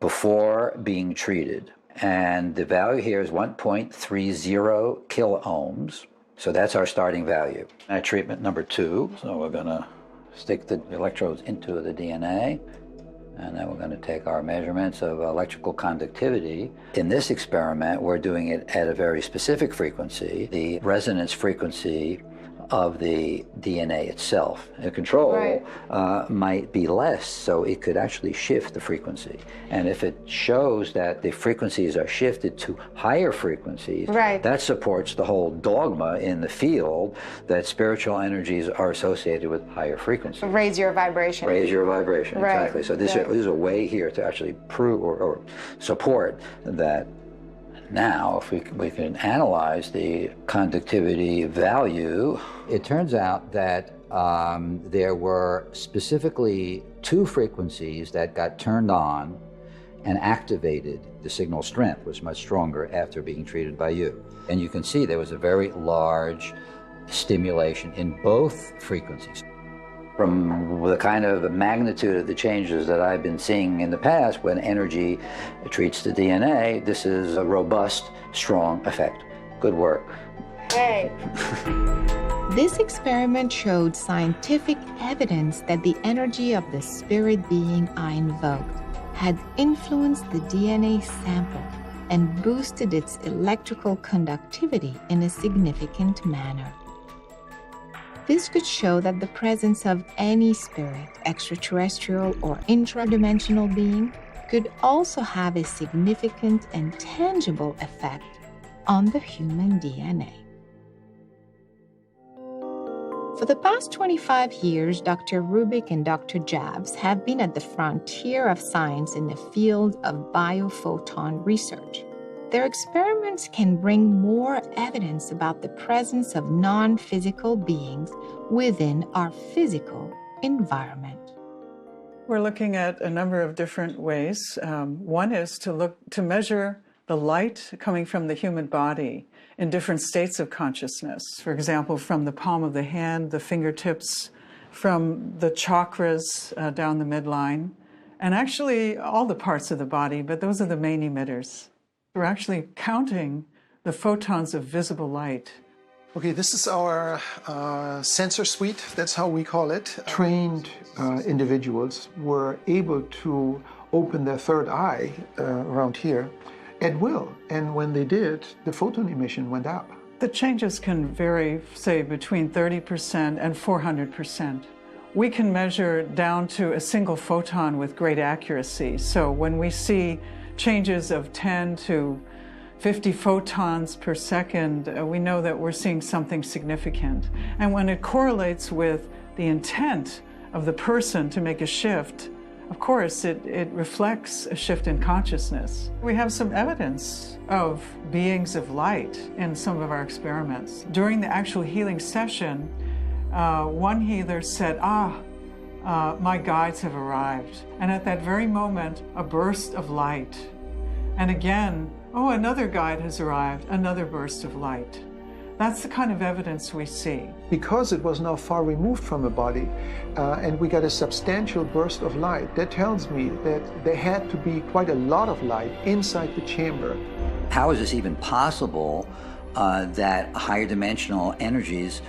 before being treated. And the value here is 1.30 kiloohms. So that's our starting value. At treatment number 2, so we're going to stick the electrodes into the DNA, and then we're going to take our measurements of electrical conductivity. In this experiment, we're doing it at a very specific frequency, the resonance frequency of the DNA itself. The control might be less, so it could actually shift the frequency. And if it shows that the frequencies are shifted to higher frequencies, that supports the whole dogma in the field that spiritual energies are associated with higher frequencies. Raise your vibration. Raise your vibration, exactly. So this is a way here to actually prove or support that. Now, if we can analyze the conductivity value, it turns out that there were specifically 2 frequencies that got turned on and activated. The signal strength was much stronger after being treated by you. And you can see there was a very large stimulation in both frequencies. From the kind of magnitude of the changes that I've been seeing in the past when energy treats the DNA, this is a robust, strong effect. Good work. Hey. This experiment showed scientific evidence that the energy of the spirit being I invoked had influenced the DNA sample and boosted its electrical conductivity in a significant manner. This could show that the presence of any spirit, extraterrestrial or intradimensional being, could also have a significant and tangible effect on the human DNA. For the past 25 years, Dr. Rubik and Dr. Jabs have been at the frontier of science in the field of biophoton research. Their experiments can bring more evidence about the presence of non-physical beings within our physical environment. We're looking at a number of different ways. One is to measure the light coming from the human body in different states of consciousness. For example, from the palm of the hand, the fingertips, from the chakras down the midline, and actually all the parts of the body, but those are the main emitters. We're actually counting the photons of visible light. Okay, this is our sensor suite, that's how we call it. Trained individuals were able to open their third eye around here at will, and when they did, the photon emission went up. The changes can vary, say, between 30% and 400%. We can measure down to a single photon with great accuracy. So when we see changes of 10 to 50 photons per second, we know that we're seeing something significant. And when it correlates with the intent of the person to make a shift, of course, it reflects a shift in consciousness. We have some evidence of beings of light in some of our experiments. During the actual healing session, one healer said, my guides have arrived. And at that very moment, a burst of light. And again, another guide has arrived, another burst of light. That's the kind of evidence we see. Because it was now far removed from the body, and we got a substantial burst of light, that tells me that there had to be quite a lot of light inside the chamber. How is this even possible that higher dimensional energies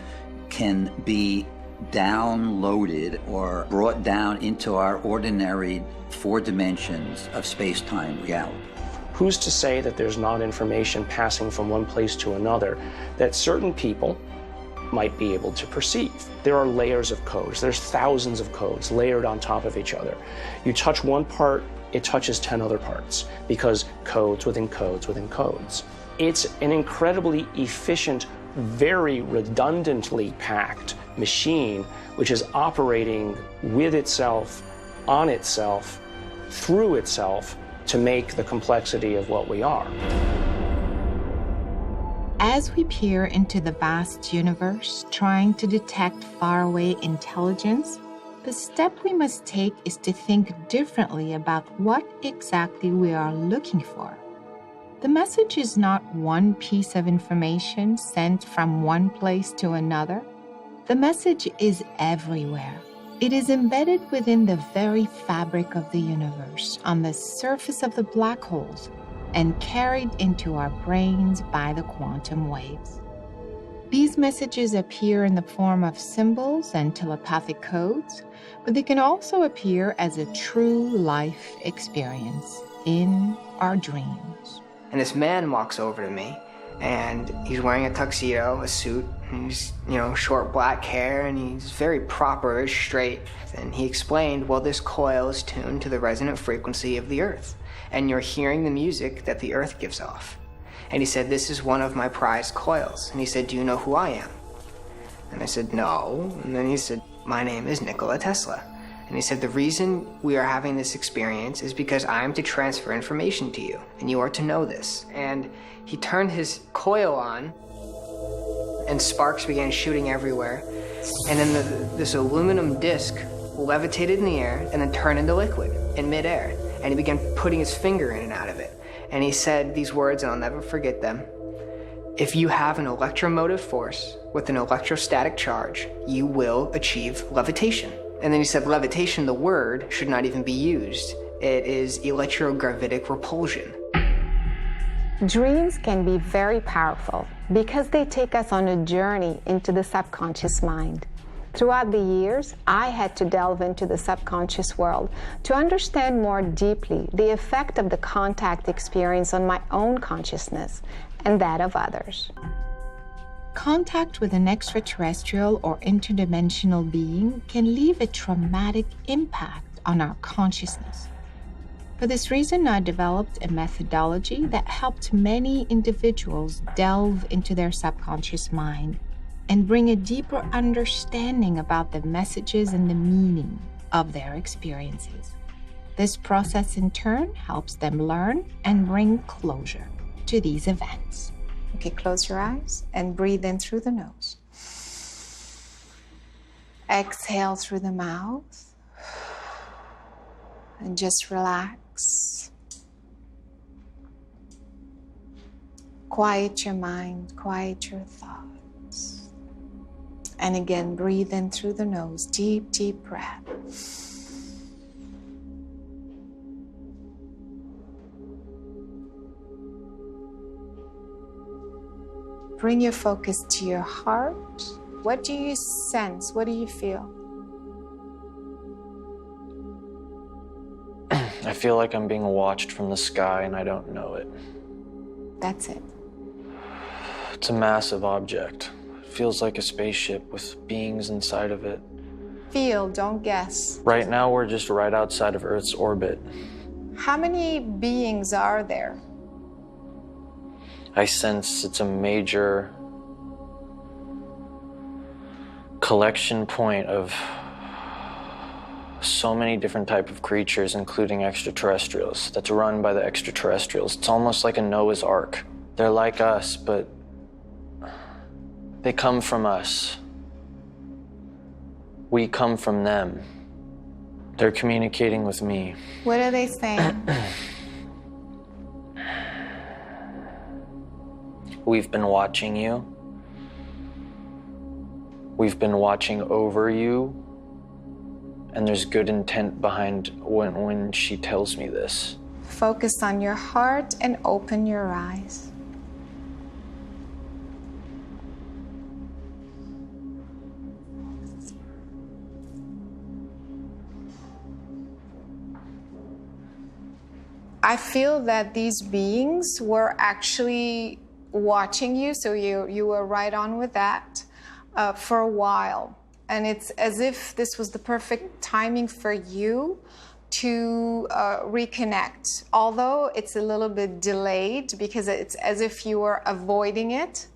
can be downloaded or brought down into our ordinary 4 dimensions of space-time reality. Who's to say that there's not information passing from one place to another that certain people might be able to perceive? There are layers of codes. There's thousands of codes layered on top of each other. You touch one part, it touches 10 other parts, because codes within codes within codes. It's an incredibly efficient, very redundantly packed machine which is operating with itself, on itself, through itself, to make the complexity of what we are. As we peer into the vast universe, trying to detect faraway intelligence, the step we must take is to think differently about what exactly we are looking for. The message is not one piece of information sent from one place to another. The message is everywhere. It is embedded within the very fabric of the universe, on the surface of the black holes, and carried into our brains by the quantum waves. These messages appear in the form of symbols and telepathic codes, but they can also appear as a true life experience in our dreams. And this man walks over to me, and he's wearing a tuxedo, a suit, and he's, short black hair, and he's very proper, very straight. And he explained, well, this coil is tuned to the resonant frequency of the Earth, and you're hearing the music that the Earth gives off. And he said, this is one of my prized coils. And he said, do you know who I am? And I said, no. And then he said, my name is Nikola Tesla. And he said, the reason we are having this experience is because I am to transfer information to you, and you are to know this. And he turned his coil on, and sparks began shooting everywhere. And then this aluminum disc levitated in the air and then turned into liquid in midair. And he began putting his finger in and out of it. And he said these words, and I'll never forget them. If you have an electromotive force with an electrostatic charge, you will achieve levitation. And then he said levitation, the word, should not even be used. It is electrogravitic repulsion. Dreams can be very powerful because they take us on a journey into the subconscious mind. Throughout the years, I had to delve into the subconscious world to understand more deeply the effect of the contact experience on my own consciousness and that of others. Contact with an extraterrestrial or interdimensional being can leave a traumatic impact on our consciousness. For this reason, I developed a methodology that helped many individuals delve into their subconscious mind and bring a deeper understanding about the messages and the meaning of their experiences. This process, in turn, helps them learn and bring closure to these events. Okay, close your eyes and breathe in through the nose. Exhale through the mouth. And just relax. Quiet your mind, quiet your thoughts. And again, breathe in through the nose. Deep, deep breath. Bring your focus to your heart. What do you sense? What do you feel? I feel like I'm being watched from the sky and I don't know it. That's it. It's a massive object. It feels like a spaceship with beings inside of it. Feel, don't guess. Right now, we're just right outside of Earth's orbit. How many beings are there? I sense it's a major collection point of so many different types of creatures, including extraterrestrials, that's run by the extraterrestrials. It's almost like a Noah's Ark. They're like us, but they come from us. We come from them. They're communicating with me. What are they saying? We've been watching you. We've been watching over you. And there's good intent behind when she tells me this. Focus on your heart and open your eyes. I feel that these beings were actually watching you, so you were right on with that for a while. And it's as if this was the perfect timing for you to reconnect, although it's a little bit delayed because it's as if you were avoiding it.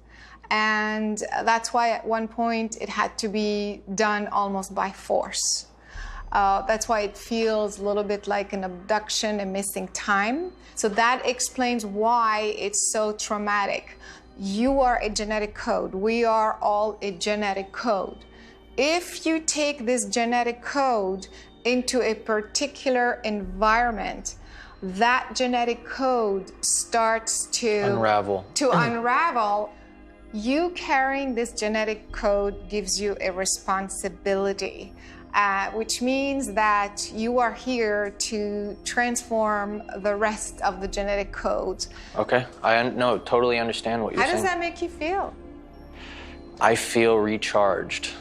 And that's why at one point it had to be done almost by force. That's why it feels a little bit like an abduction and missing time. So that explains why it's so traumatic. You are a genetic code. We are all a genetic code. If you take this genetic code into a particular environment, that genetic code starts to unravel. You carrying this genetic code gives you a responsibility, which means that you are here to transform the rest of the genetic code. Okay, I totally understand what you're saying. How does that make you feel? I feel recharged.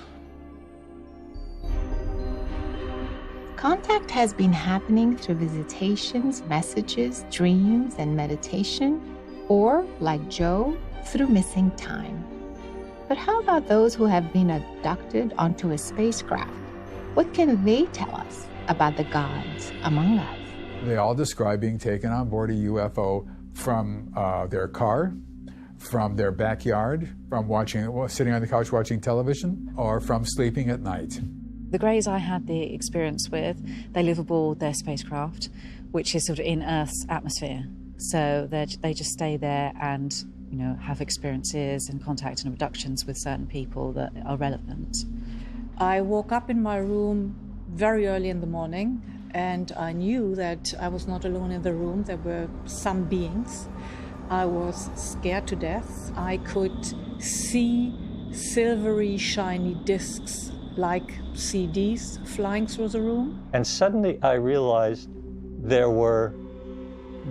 Contact has been happening through visitations, messages, dreams, and meditation, or, like Joe, through missing time. But how about those who have been abducted onto a spacecraft? What can they tell us about the gods among us? They all describe being taken on board a UFO from their car, from their backyard, from sitting on the couch watching television, or from sleeping at night. The Greys I had the experience with, they live aboard their spacecraft, which is sort of in Earth's atmosphere. So they just stay there and, have experiences and contact and abductions with certain people that are relevant. I woke up in my room very early in the morning, and I knew that I was not alone in the room. There were some beings. I was scared to death. I could see silvery, shiny discs like CDs flying through the room. And suddenly I realized there were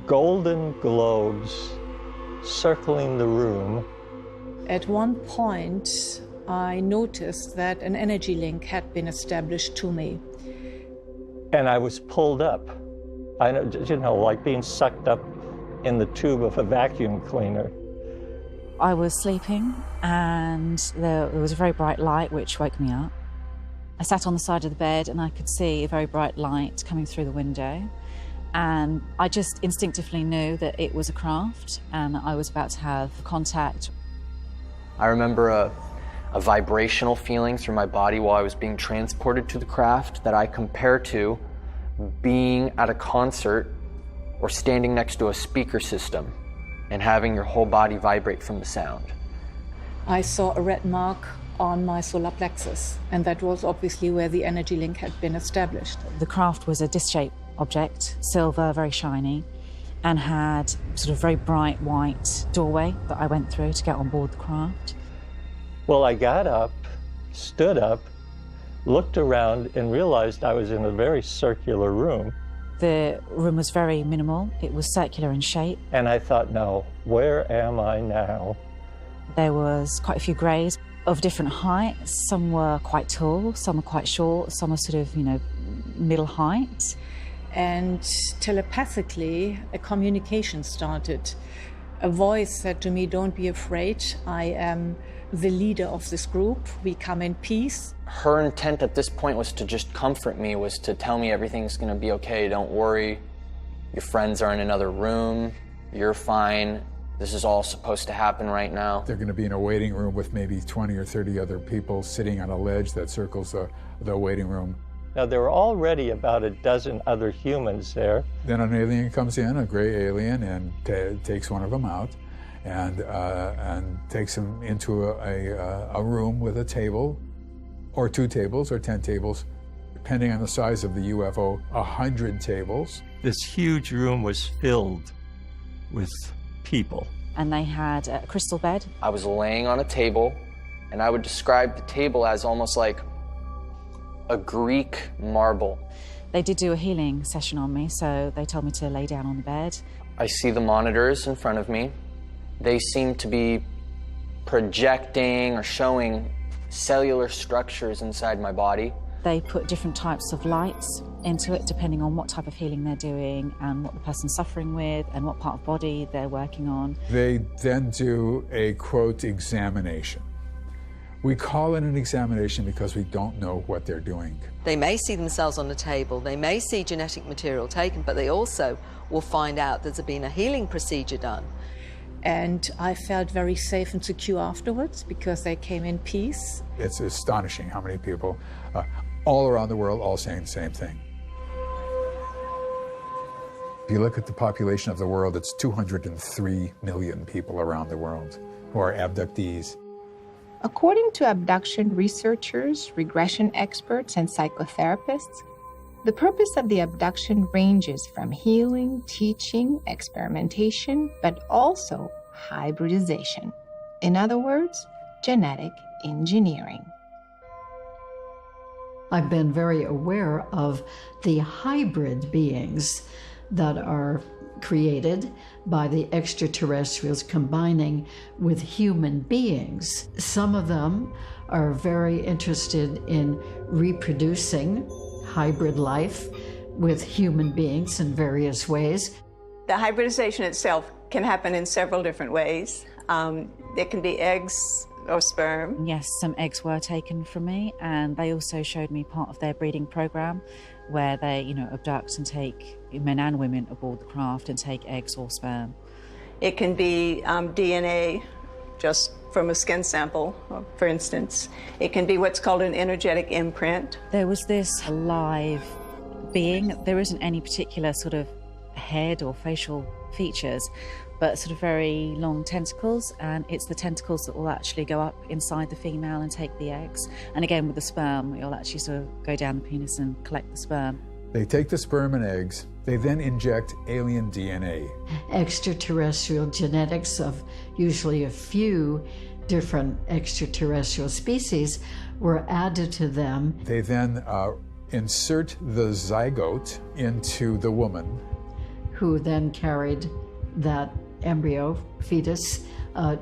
golden globes circling the room. At one point, I noticed that an energy link had been established to me. And I was pulled up. Like being sucked up in the tube of a vacuum cleaner. I was sleeping, and there was a very bright light which woke me up. I sat on the side of the bed and I could see a very bright light coming through the window. And I just instinctively knew that it was a craft and I was about to have contact. I remember a vibrational feeling through my body while I was being transported to the craft that I compare to being at a concert or standing next to a speaker system and having your whole body vibrate from the sound. I saw a red mark on my solar plexus, and that was obviously where the energy link had been established. The craft was a disc-shaped object, silver, very shiny, and had sort of very bright white doorway that I went through to get on board the craft. Well, I got up, stood up, looked around, and realized I was in a very circular room. The room was very minimal. It was circular in shape. And I thought, no, where am I now? There was quite a few greys of different heights. Some were quite tall, some were quite short, some were sort of, middle height. And telepathically, a communication started. A voice said to me, "Don't be afraid. I am the leader of this group. We come in peace." Her intent at this point was to just comfort me, was to tell me everything's gonna be okay, don't worry. Your friends are in another room, you're fine. This is all supposed to happen right now. They're gonna be in a waiting room with maybe 20 or 30 other people sitting on a ledge that circles the waiting room. Now, there were already about a dozen other humans there. Then an alien comes in, a gray alien, and takes one of them out and takes him into a room with a table, or 2 tables, or 10 tables, depending on the size of the UFO, 100 tables. This huge room was filled with people. And they had a crystal bed. I was laying on a table, and I would describe the table as almost like a Greek marble. They did do a healing session on me, so they told me to lay down on the bed. I see the monitors in front of me. They seem to be projecting or showing cellular structures inside my body. They put different types of lights into it depending on what type of healing they're doing and what the person's suffering with and what part of body they're working on. They then do a, quote, examination. We call it an examination because we don't know what they're doing. They may see themselves on the table, they may see genetic material taken, but they also will find out there's been a healing procedure done. And I felt very safe and secure afterwards because they came in peace. It's astonishing how many people all around the world all saying the same thing. If you look at the population of the world, it's 203 million people around the world who are abductees. According to abduction researchers, regression experts, and psychotherapists, the purpose of the abduction ranges from healing, teaching, experimentation, but also hybridization. In other words, genetic engineering. I've been very aware of the hybrid beings that are created by the extraterrestrials combining with human beings. Some of them are very interested in reproducing hybrid life with human beings in various ways. The hybridization itself can happen in several different ways. There can be eggs or sperm. Yes, some eggs were taken from me, and they also showed me part of their breeding program where they, abduct and take men and women aboard the craft and take eggs or sperm. It can be DNA, just from a skin sample, for instance. It can be what's called an energetic imprint. There was this live being. There isn't any particular sort of head or facial features, but sort of very long tentacles, and it's the tentacles that will actually go up inside the female and take the eggs. And again, with the sperm, it'll actually sort of go down the penis and collect the sperm. They take the sperm and eggs, they then inject alien DNA. Extraterrestrial genetics of usually a few different extraterrestrial species were added to them. They then insert the zygote into the woman, who then carried that embryo, fetus,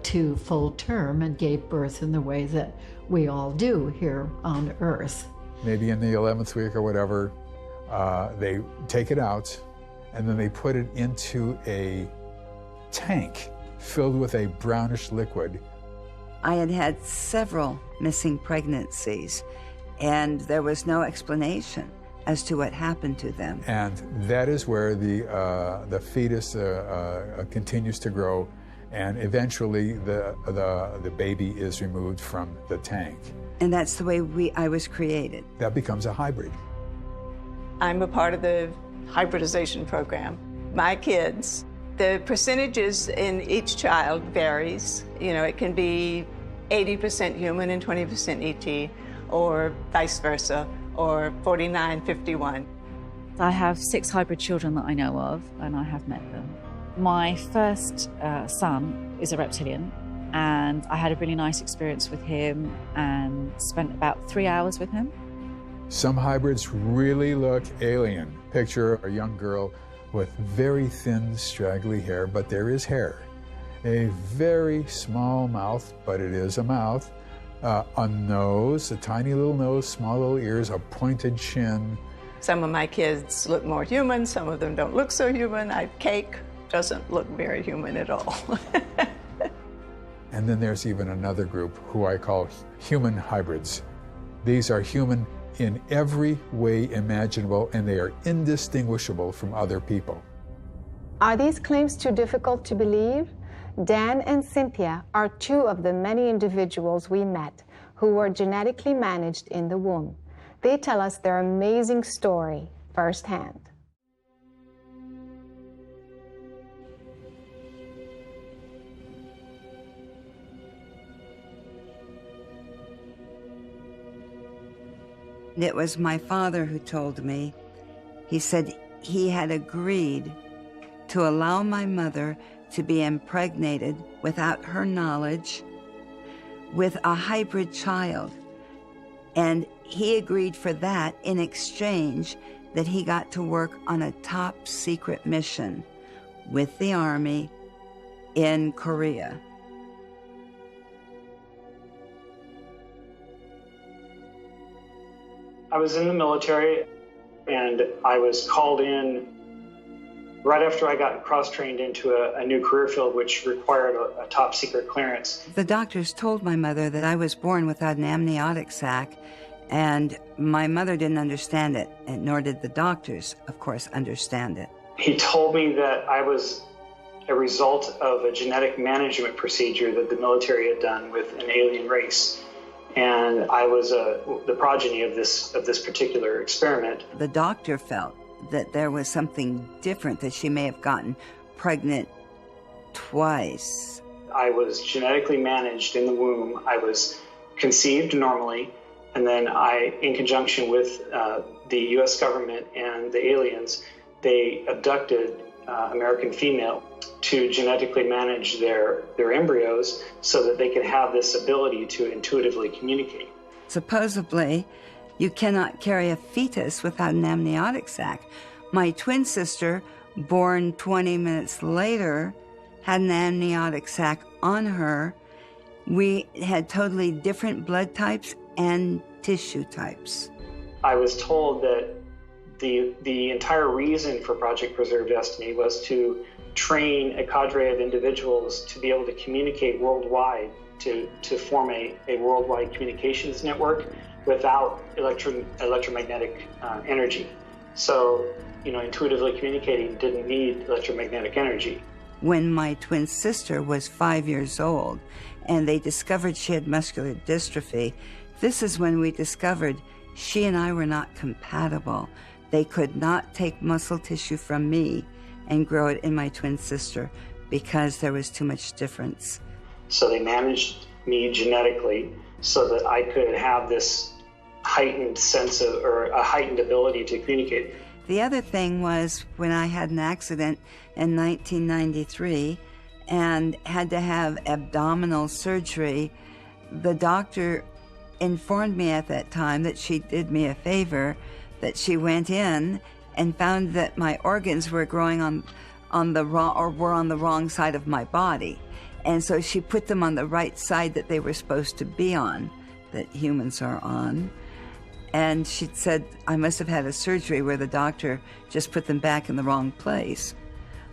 to full term and gave birth in the way that we all do here on Earth. Maybe in the 11th week or whatever, they take it out and then they put it into a tank filled with a brownish liquid. I had had several missing pregnancies, and there was no explanation as to what happened to them. And that is where the fetus continues to grow, and eventually the baby is removed from the tank. And that's the way I was created. That becomes a hybrid. I'm a part of the hybridization program. My kids, the percentages in each child varies. It can be 80% human and 20% ET, or vice versa, or 49-51. I have 6 hybrid children that I know of, and I have met them. My first son is a reptilian, and I had a really nice experience with him and spent about 3 hours with him. Some hybrids really look alien. Picture a young girl with very thin, straggly hair, but there is hair. A very small mouth, but it is a mouth. A nose, a tiny little nose, small little ears, a pointed chin. Some of my kids look more human, some of them don't look so human. Cake doesn't look very human at all. And then there's even another group who I call human hybrids. These are human in every way imaginable, and they are indistinguishable from other people. Are these claims too difficult to believe? Dan and Cynthia are 2 of the many individuals we met who were genetically managed in the womb. They tell us their amazing story firsthand. It was my father who told me. He said he had agreed to allow my mother to be impregnated without her knowledge with a hybrid child. And he agreed for that in exchange that he got to work on a top secret mission with the Army in Korea. I was in the military. And I was called in right after I got cross-trained into a new career field, which required a top-secret clearance. The doctors told my mother that I was born without an amniotic sac, and my mother didn't understand it, and nor did the doctors, of course, understand it. He told me that I was a result of a genetic management procedure that the military had done with an alien race. And I was the progeny of this particular experiment. The doctor felt that there was something different, that she may have gotten pregnant twice. I was genetically managed in the womb. I was conceived normally, and then in conjunction with the U.S. government and the aliens, they abducted American female to genetically manage their embryos so that they could have this ability to intuitively communicate. Supposedly, you cannot carry a fetus without an amniotic sac. My twin sister, born 20 minutes later, had an amniotic sac on her. We had totally different blood types and tissue types. I was told that the entire reason for Project Preserve Destiny was to train a cadre of individuals to be able to communicate worldwide, to form a worldwide communications network without electromagnetic energy. So, intuitively communicating didn't need electromagnetic energy. When my twin sister was 5 years old and they discovered she had muscular dystrophy, this is when we discovered she and I were not compatible. They could not take muscle tissue from me and grow it in my twin sister because there was too much difference. So they managed me genetically so that I could have this heightened sense of, or a heightened ability to communicate. The other thing was when I had an accident in 1993 and had to have abdominal surgery, the doctor informed me at that time that she did me a favor, that she went in and found that my organs were growing on the wrong side of my body. And so she put them on the right side that they were supposed to be on, that humans are on. And she said I must have had a surgery where the doctor just put them back in the wrong place,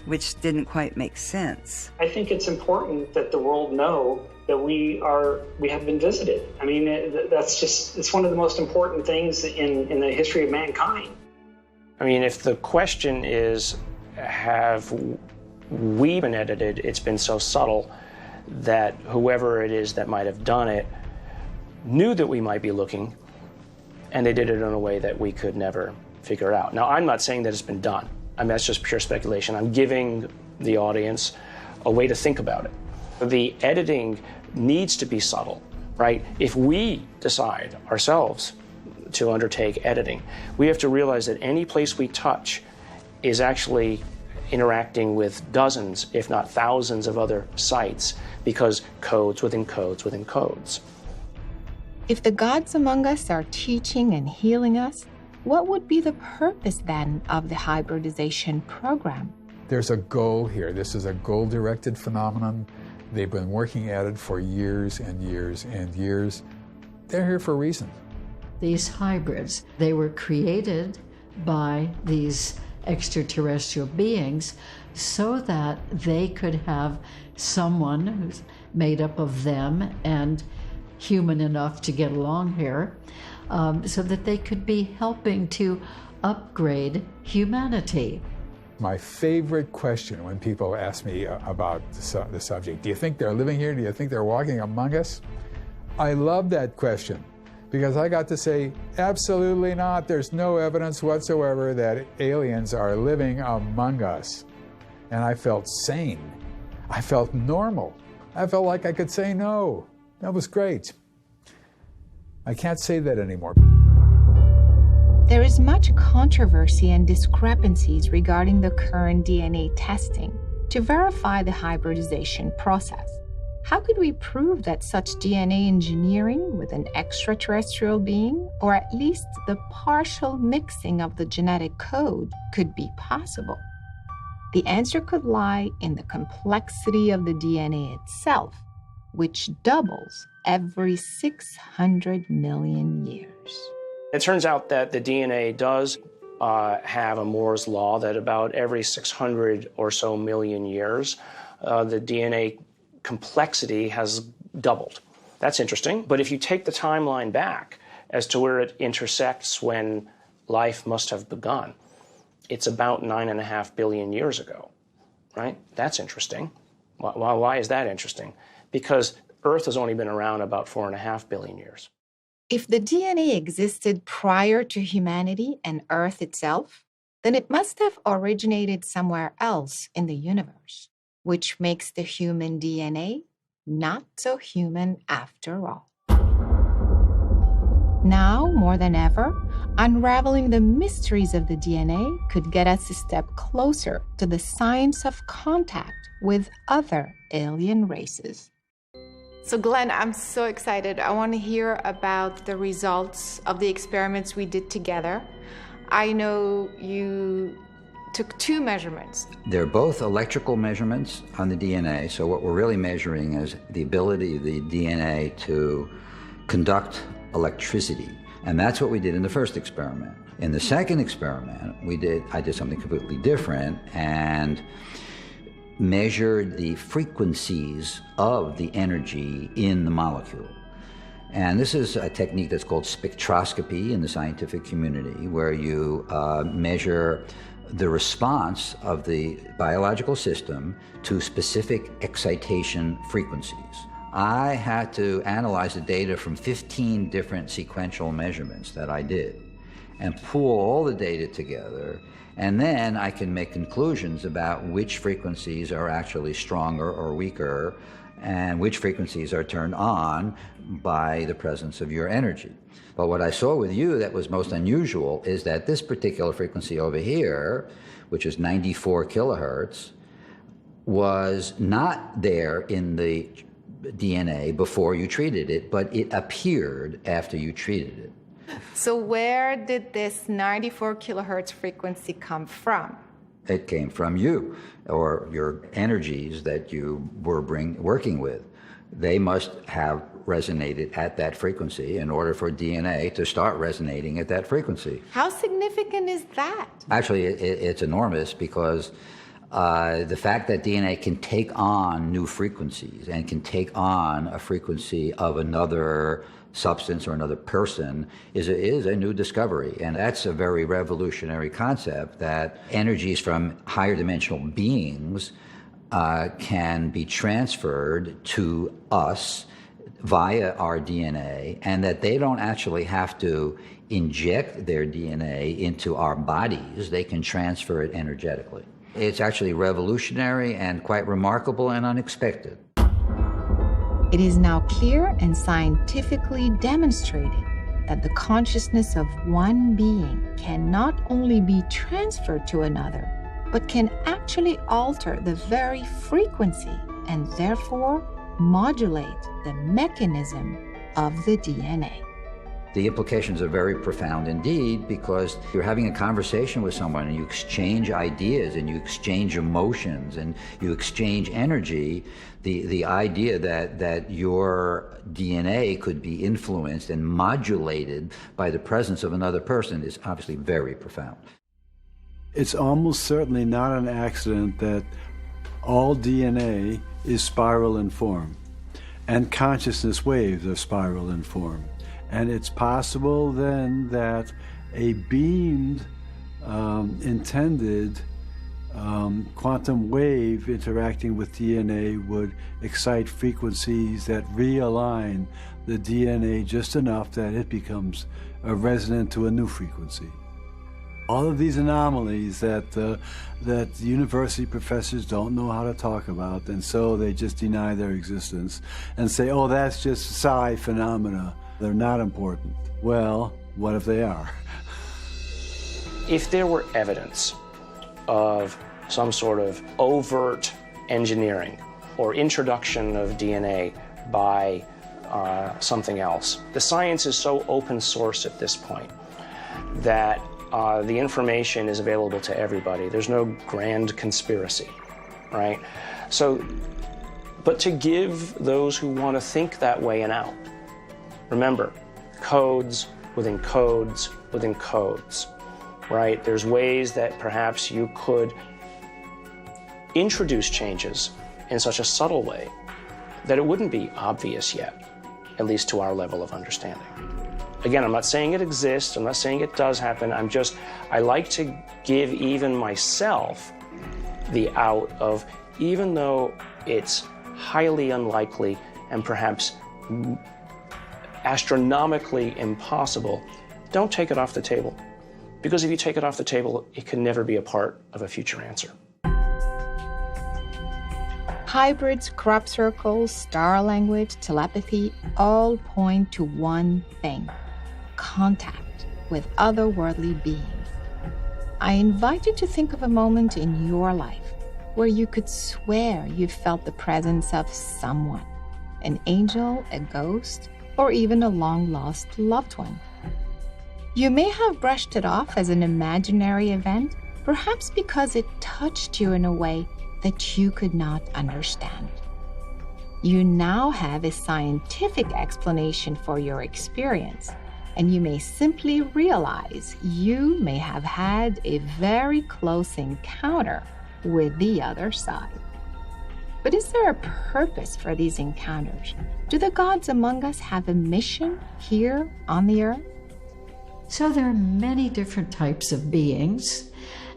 which didn't quite make sense. I think it's important that the world know that we have been visited. I mean, it's one of the most important things in the history of mankind. I mean, if the question is, have we been edited, it's been so subtle that whoever it is that might have done it knew that we might be looking, and they did it in a way that we could never figure out. Now, I'm not saying that it's been done. I mean, that's just pure speculation. I'm giving the audience a way to think about it. The editing needs to be subtle, right? If we decide ourselves to undertake editing, we have to realize that any place we touch is actually interacting with dozens, if not thousands, of other sites, because codes within codes within codes. If the gods among us are teaching and healing us, what would be the purpose then of the hybridization program? There's a goal here. This is a goal-directed phenomenon. They've been working at it for years and years and years. They're here for a reason. These hybrids, they were created by these extraterrestrial beings so that they could have someone who's made up of them and human enough to get along here, so that they could be helping to upgrade humanity. My favorite question when people ask me about the subject, do you think they're living here? Do you think they're walking among us? I love that question because I got to say, absolutely not. There's no evidence whatsoever that aliens are living among us. And I felt sane. I felt normal. I felt like I could say no. That was great. I can't say that anymore. There is much controversy and discrepancies regarding the current DNA testing to verify the hybridization process. How could we prove that such DNA engineering with an extraterrestrial being, or at least the partial mixing of the genetic code, could be possible? The answer could lie in the complexity of the DNA itself, which doubles every 600 million years. It turns out that the DNA does have a Moore's law that about every 600 or so million years, the DNA complexity has doubled. That's interesting. But if you take the timeline back as to where it intersects when life must have begun, it's about 9.5 billion years ago, right? That's interesting. Why is that interesting? Because Earth has only been around about 4.5 billion years. If the DNA existed prior to humanity and Earth itself, then it must have originated somewhere else in the universe, which makes the human DNA not so human after all. Now, more than ever, unraveling the mysteries of the DNA could get us a step closer to the science of contact with other alien races. So Glenn, I'm so excited. I want to hear about the results of the experiments we did together. I know you took 2 measurements. They're both electrical measurements on the DNA, so what we're really measuring is the ability of the DNA to conduct electricity. And that's what we did in the first experiment. In the second experiment, I did something completely different and measured the frequencies of the energy in the molecule. And this is a technique that's called spectroscopy in the scientific community, where you measure the response of the biological system to specific excitation frequencies. I had to analyze the data from 15 different sequential measurements that I did and pull all the data together, and then I can make conclusions about which frequencies are actually stronger or weaker and which frequencies are turned on by the presence of your energy. But what I saw with you that was most unusual is that this particular frequency over here, which is 94 kilohertz, was not there in the DNA before you treated it, but it appeared after you treated it. So where did this 94 kilohertz frequency come from? It came from you, or your energies that you were working with. They must have resonated at that frequency in order for DNA to start resonating at that frequency. How significant is that? Actually, it's enormous, because the fact that DNA can take on new frequencies and can take on a frequency of another substance or another person is a new discovery. And that's a very revolutionary concept, that energies from higher dimensional beings can be transferred to us via our DNA, and that they don't actually have to inject their DNA into our bodies. They can transfer it energetically. It's actually revolutionary and quite remarkable and unexpected. It is now clear and scientifically demonstrated that the consciousness of one being can not only be transferred to another, but can actually alter the very frequency and therefore modulate the mechanism of the DNA. The implications are very profound indeed, because you're having a conversation with someone and you exchange ideas and you exchange emotions and you exchange energy. The idea that your DNA could be influenced and modulated by the presence of another person is obviously very profound. It's almost certainly not an accident that all DNA is spiral in form, and consciousness waves are spiral in form. And it's possible then that a beamed, intended quantum wave interacting with DNA would excite frequencies that realign the DNA just enough that it becomes resonant to a new frequency. All of these anomalies that university professors don't know how to talk about, and so they just deny their existence and say, oh, that's just psi phenomena. They're not important. Well, what if they are? If there were evidence of some sort of overt engineering or introduction of DNA by something else, the science is so open source at this point that the information is available to everybody. There's no grand conspiracy, right? So, but to give those who want to think that way an out. Remember, codes within codes within codes. right? There's ways that perhaps you could introduce changes in such a subtle way that it wouldn't be obvious yet, at least to our level of understanding. Again, I'm not saying it exists, I'm not saying it does happen, I like to give even myself the out of, even though it's highly unlikely and perhaps astronomically impossible, don't take it off the table. Because if you take it off the table, it can never be a part of a future answer. Hybrids, crop circles, star language, telepathy all point to one thing: contact with otherworldly beings. I invite you to think of a moment in your life where you could swear you felt the presence of someone, an angel, a ghost, or even a long-lost loved one. You may have brushed it off as an imaginary event, perhaps because it touched you in a way that you could not understand. You now have a scientific explanation for your experience, and you may simply realize you may have had a very close encounter with the other side. But is there a purpose for these encounters? Do the gods among us have a mission here on the earth? So there are many different types of beings,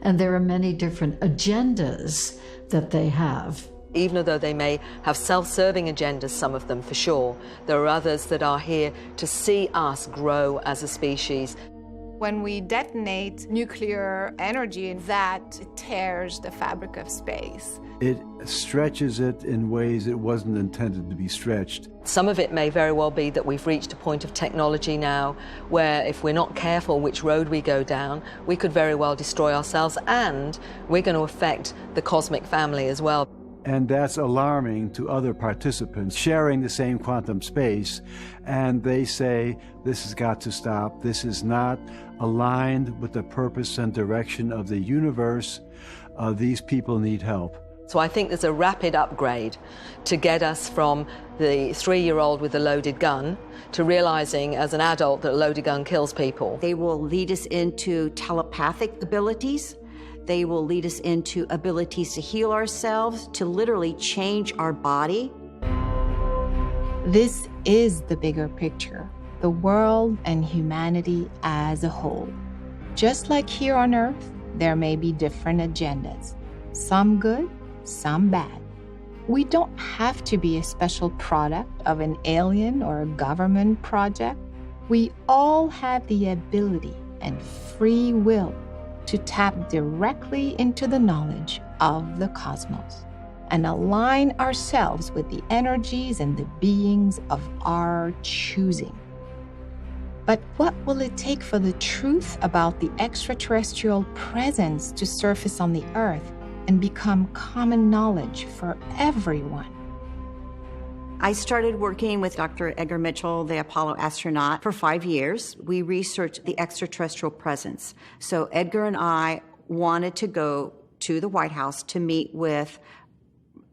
and there are many different agendas that they have. Even though they may have self-serving agendas, some of them for sure, there are others that are here to see us grow as a species. When we detonate nuclear energy, that tears the fabric of space. It stretches it in ways it wasn't intended to be stretched. Some of it may very well be that we've reached a point of technology now where if we're not careful which road we go down, we could very well destroy ourselves, and we're going to affect the cosmic family as well. And that's alarming to other participants sharing the same quantum space, and they say, this has got to stop. This is not aligned with the purpose and direction of the universe. These people need help. So I think there's a rapid upgrade to get us from the 3-year-old with a loaded gun to realizing as an adult that a loaded gun kills people. They will lead us into telepathic abilities. They will lead us into abilities to heal ourselves, to literally change our body. This is the bigger picture, the world and humanity as a whole. Just like here on Earth, there may be different agendas, some good, some bad. We don't have to be a special product of an alien or a government project. We all have the ability and free will to tap directly into the knowledge of the cosmos and align ourselves with the energies and the beings of our choosing. But what will it take for the truth about the extraterrestrial presence to surface on the Earth and become common knowledge for everyone? I started working with Dr. Edgar Mitchell, the Apollo astronaut, for 5 years. We researched the extraterrestrial presence. So Edgar and I wanted to go to the White House to meet with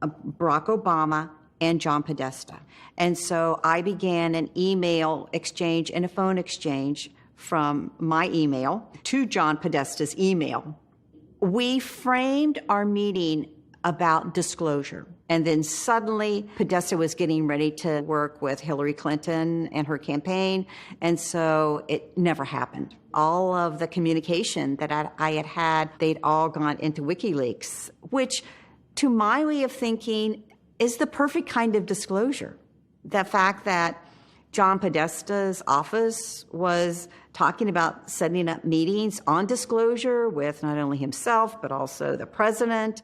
Barack Obama and John Podesta. And so I began an email exchange and a phone exchange from my email to John Podesta's email. We framed our meeting about disclosure. And then suddenly, Podesta was getting ready to work with Hillary Clinton and her campaign, and so it never happened. All of the communication that I had, they'd all gone into WikiLeaks, which, to my way of thinking, is the perfect kind of disclosure. The fact that John Podesta's office was talking about setting up meetings on disclosure with not only himself, but also the president.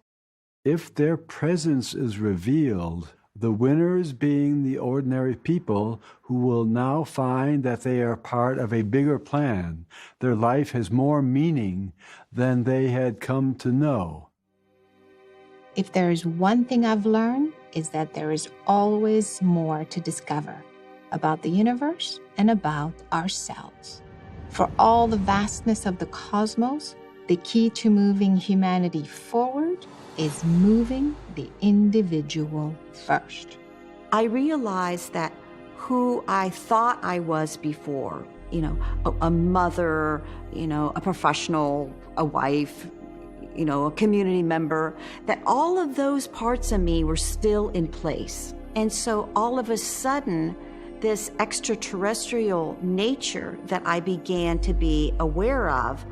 If their presence is revealed, the winners being the ordinary people who will now find that they are part of a bigger plan, their life has more meaning than they had come to know. If there is one thing I've learned, is that there is always more to discover about the universe and about ourselves. For all the vastness of the cosmos, the key to moving humanity forward is moving the individual first. I realized that who I thought I was before a mother, a professional, a wife, a community member, that all of those parts of me were still in place. And so all of a sudden, this extraterrestrial nature that I began to be aware of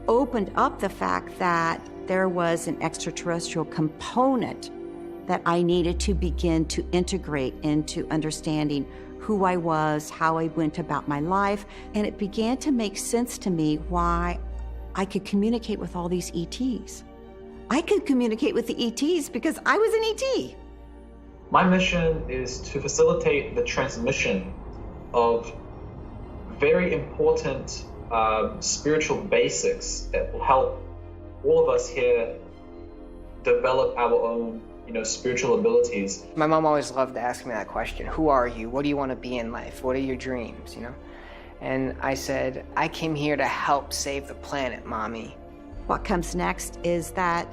opened up the fact that there was an extraterrestrial component that I needed to begin to integrate into understanding who I was, how I went about my life, and it began to make sense to me why I could communicate with all these ETs. I could communicate with the ETs because I was an ET. My mission is to facilitate the transmission of very important spiritual basics that will help all of us here develop our own spiritual abilities. My mom always loved to ask me that question. Who are you? What do you want to be in life? What are your dreams, And I said, I came here to help save the planet, Mommy. What comes next is that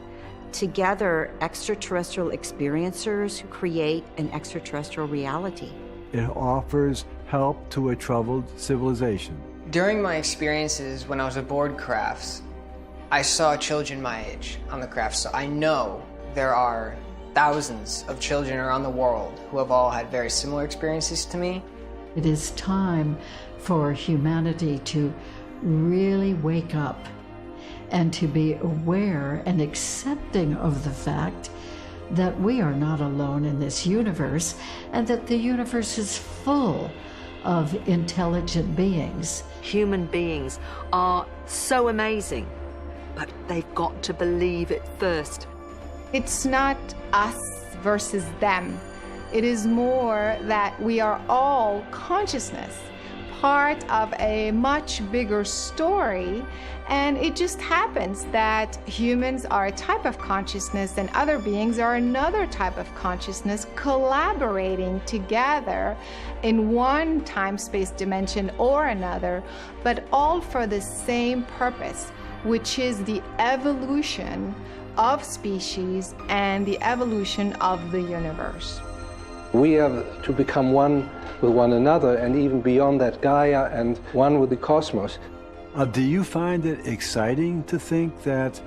together, extraterrestrial experiencers create an extraterrestrial reality. It offers help to a troubled civilization. During my experiences when I was aboard crafts, I saw children my age on the craft, so I know there are thousands of children around the world who have all had very similar experiences to me. It is time for humanity to really wake up and to be aware and accepting of the fact that we are not alone in this universe and that the universe is full of intelligent beings. Human beings are so amazing, but they've got to believe it first. It's not us versus them. It is more that we are all consciousness, part of a much bigger story, and it just happens that humans are a type of consciousness and other beings are another type of consciousness collaborating together in one time-space dimension or another, but all for the same purpose, which is the evolution of species and the evolution of the universe. We have to become one with one another and even beyond that, Gaia, and one with the cosmos. Do you find it exciting to think that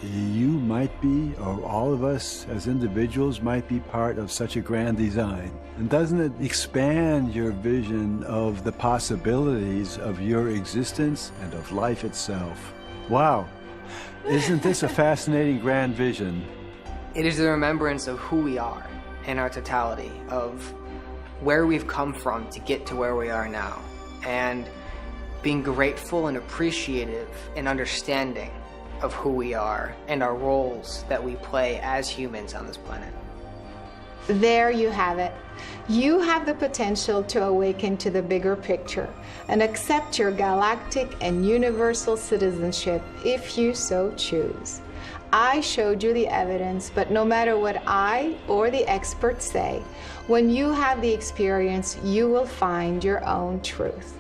you might be, or all of us as individuals might be part of such a grand design? And doesn't it expand your vision of the possibilities of your existence and of life itself? Wow. Isn't this a fascinating grand vision? It is the remembrance of who we are in our totality, of where we've come from to get to where we are now, and being grateful and appreciative and understanding of who we are and our roles that we play as humans on this planet. There you have it. You have the potential to awaken to the bigger picture and accept your galactic and universal citizenship if you so choose. I showed you the evidence, but no matter what I or the experts say, when you have the experience, you will find your own truth.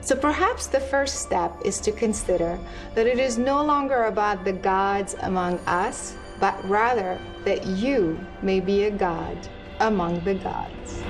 So perhaps the first step is to consider that it is no longer about the gods among us, but rather that you may be a god among the gods.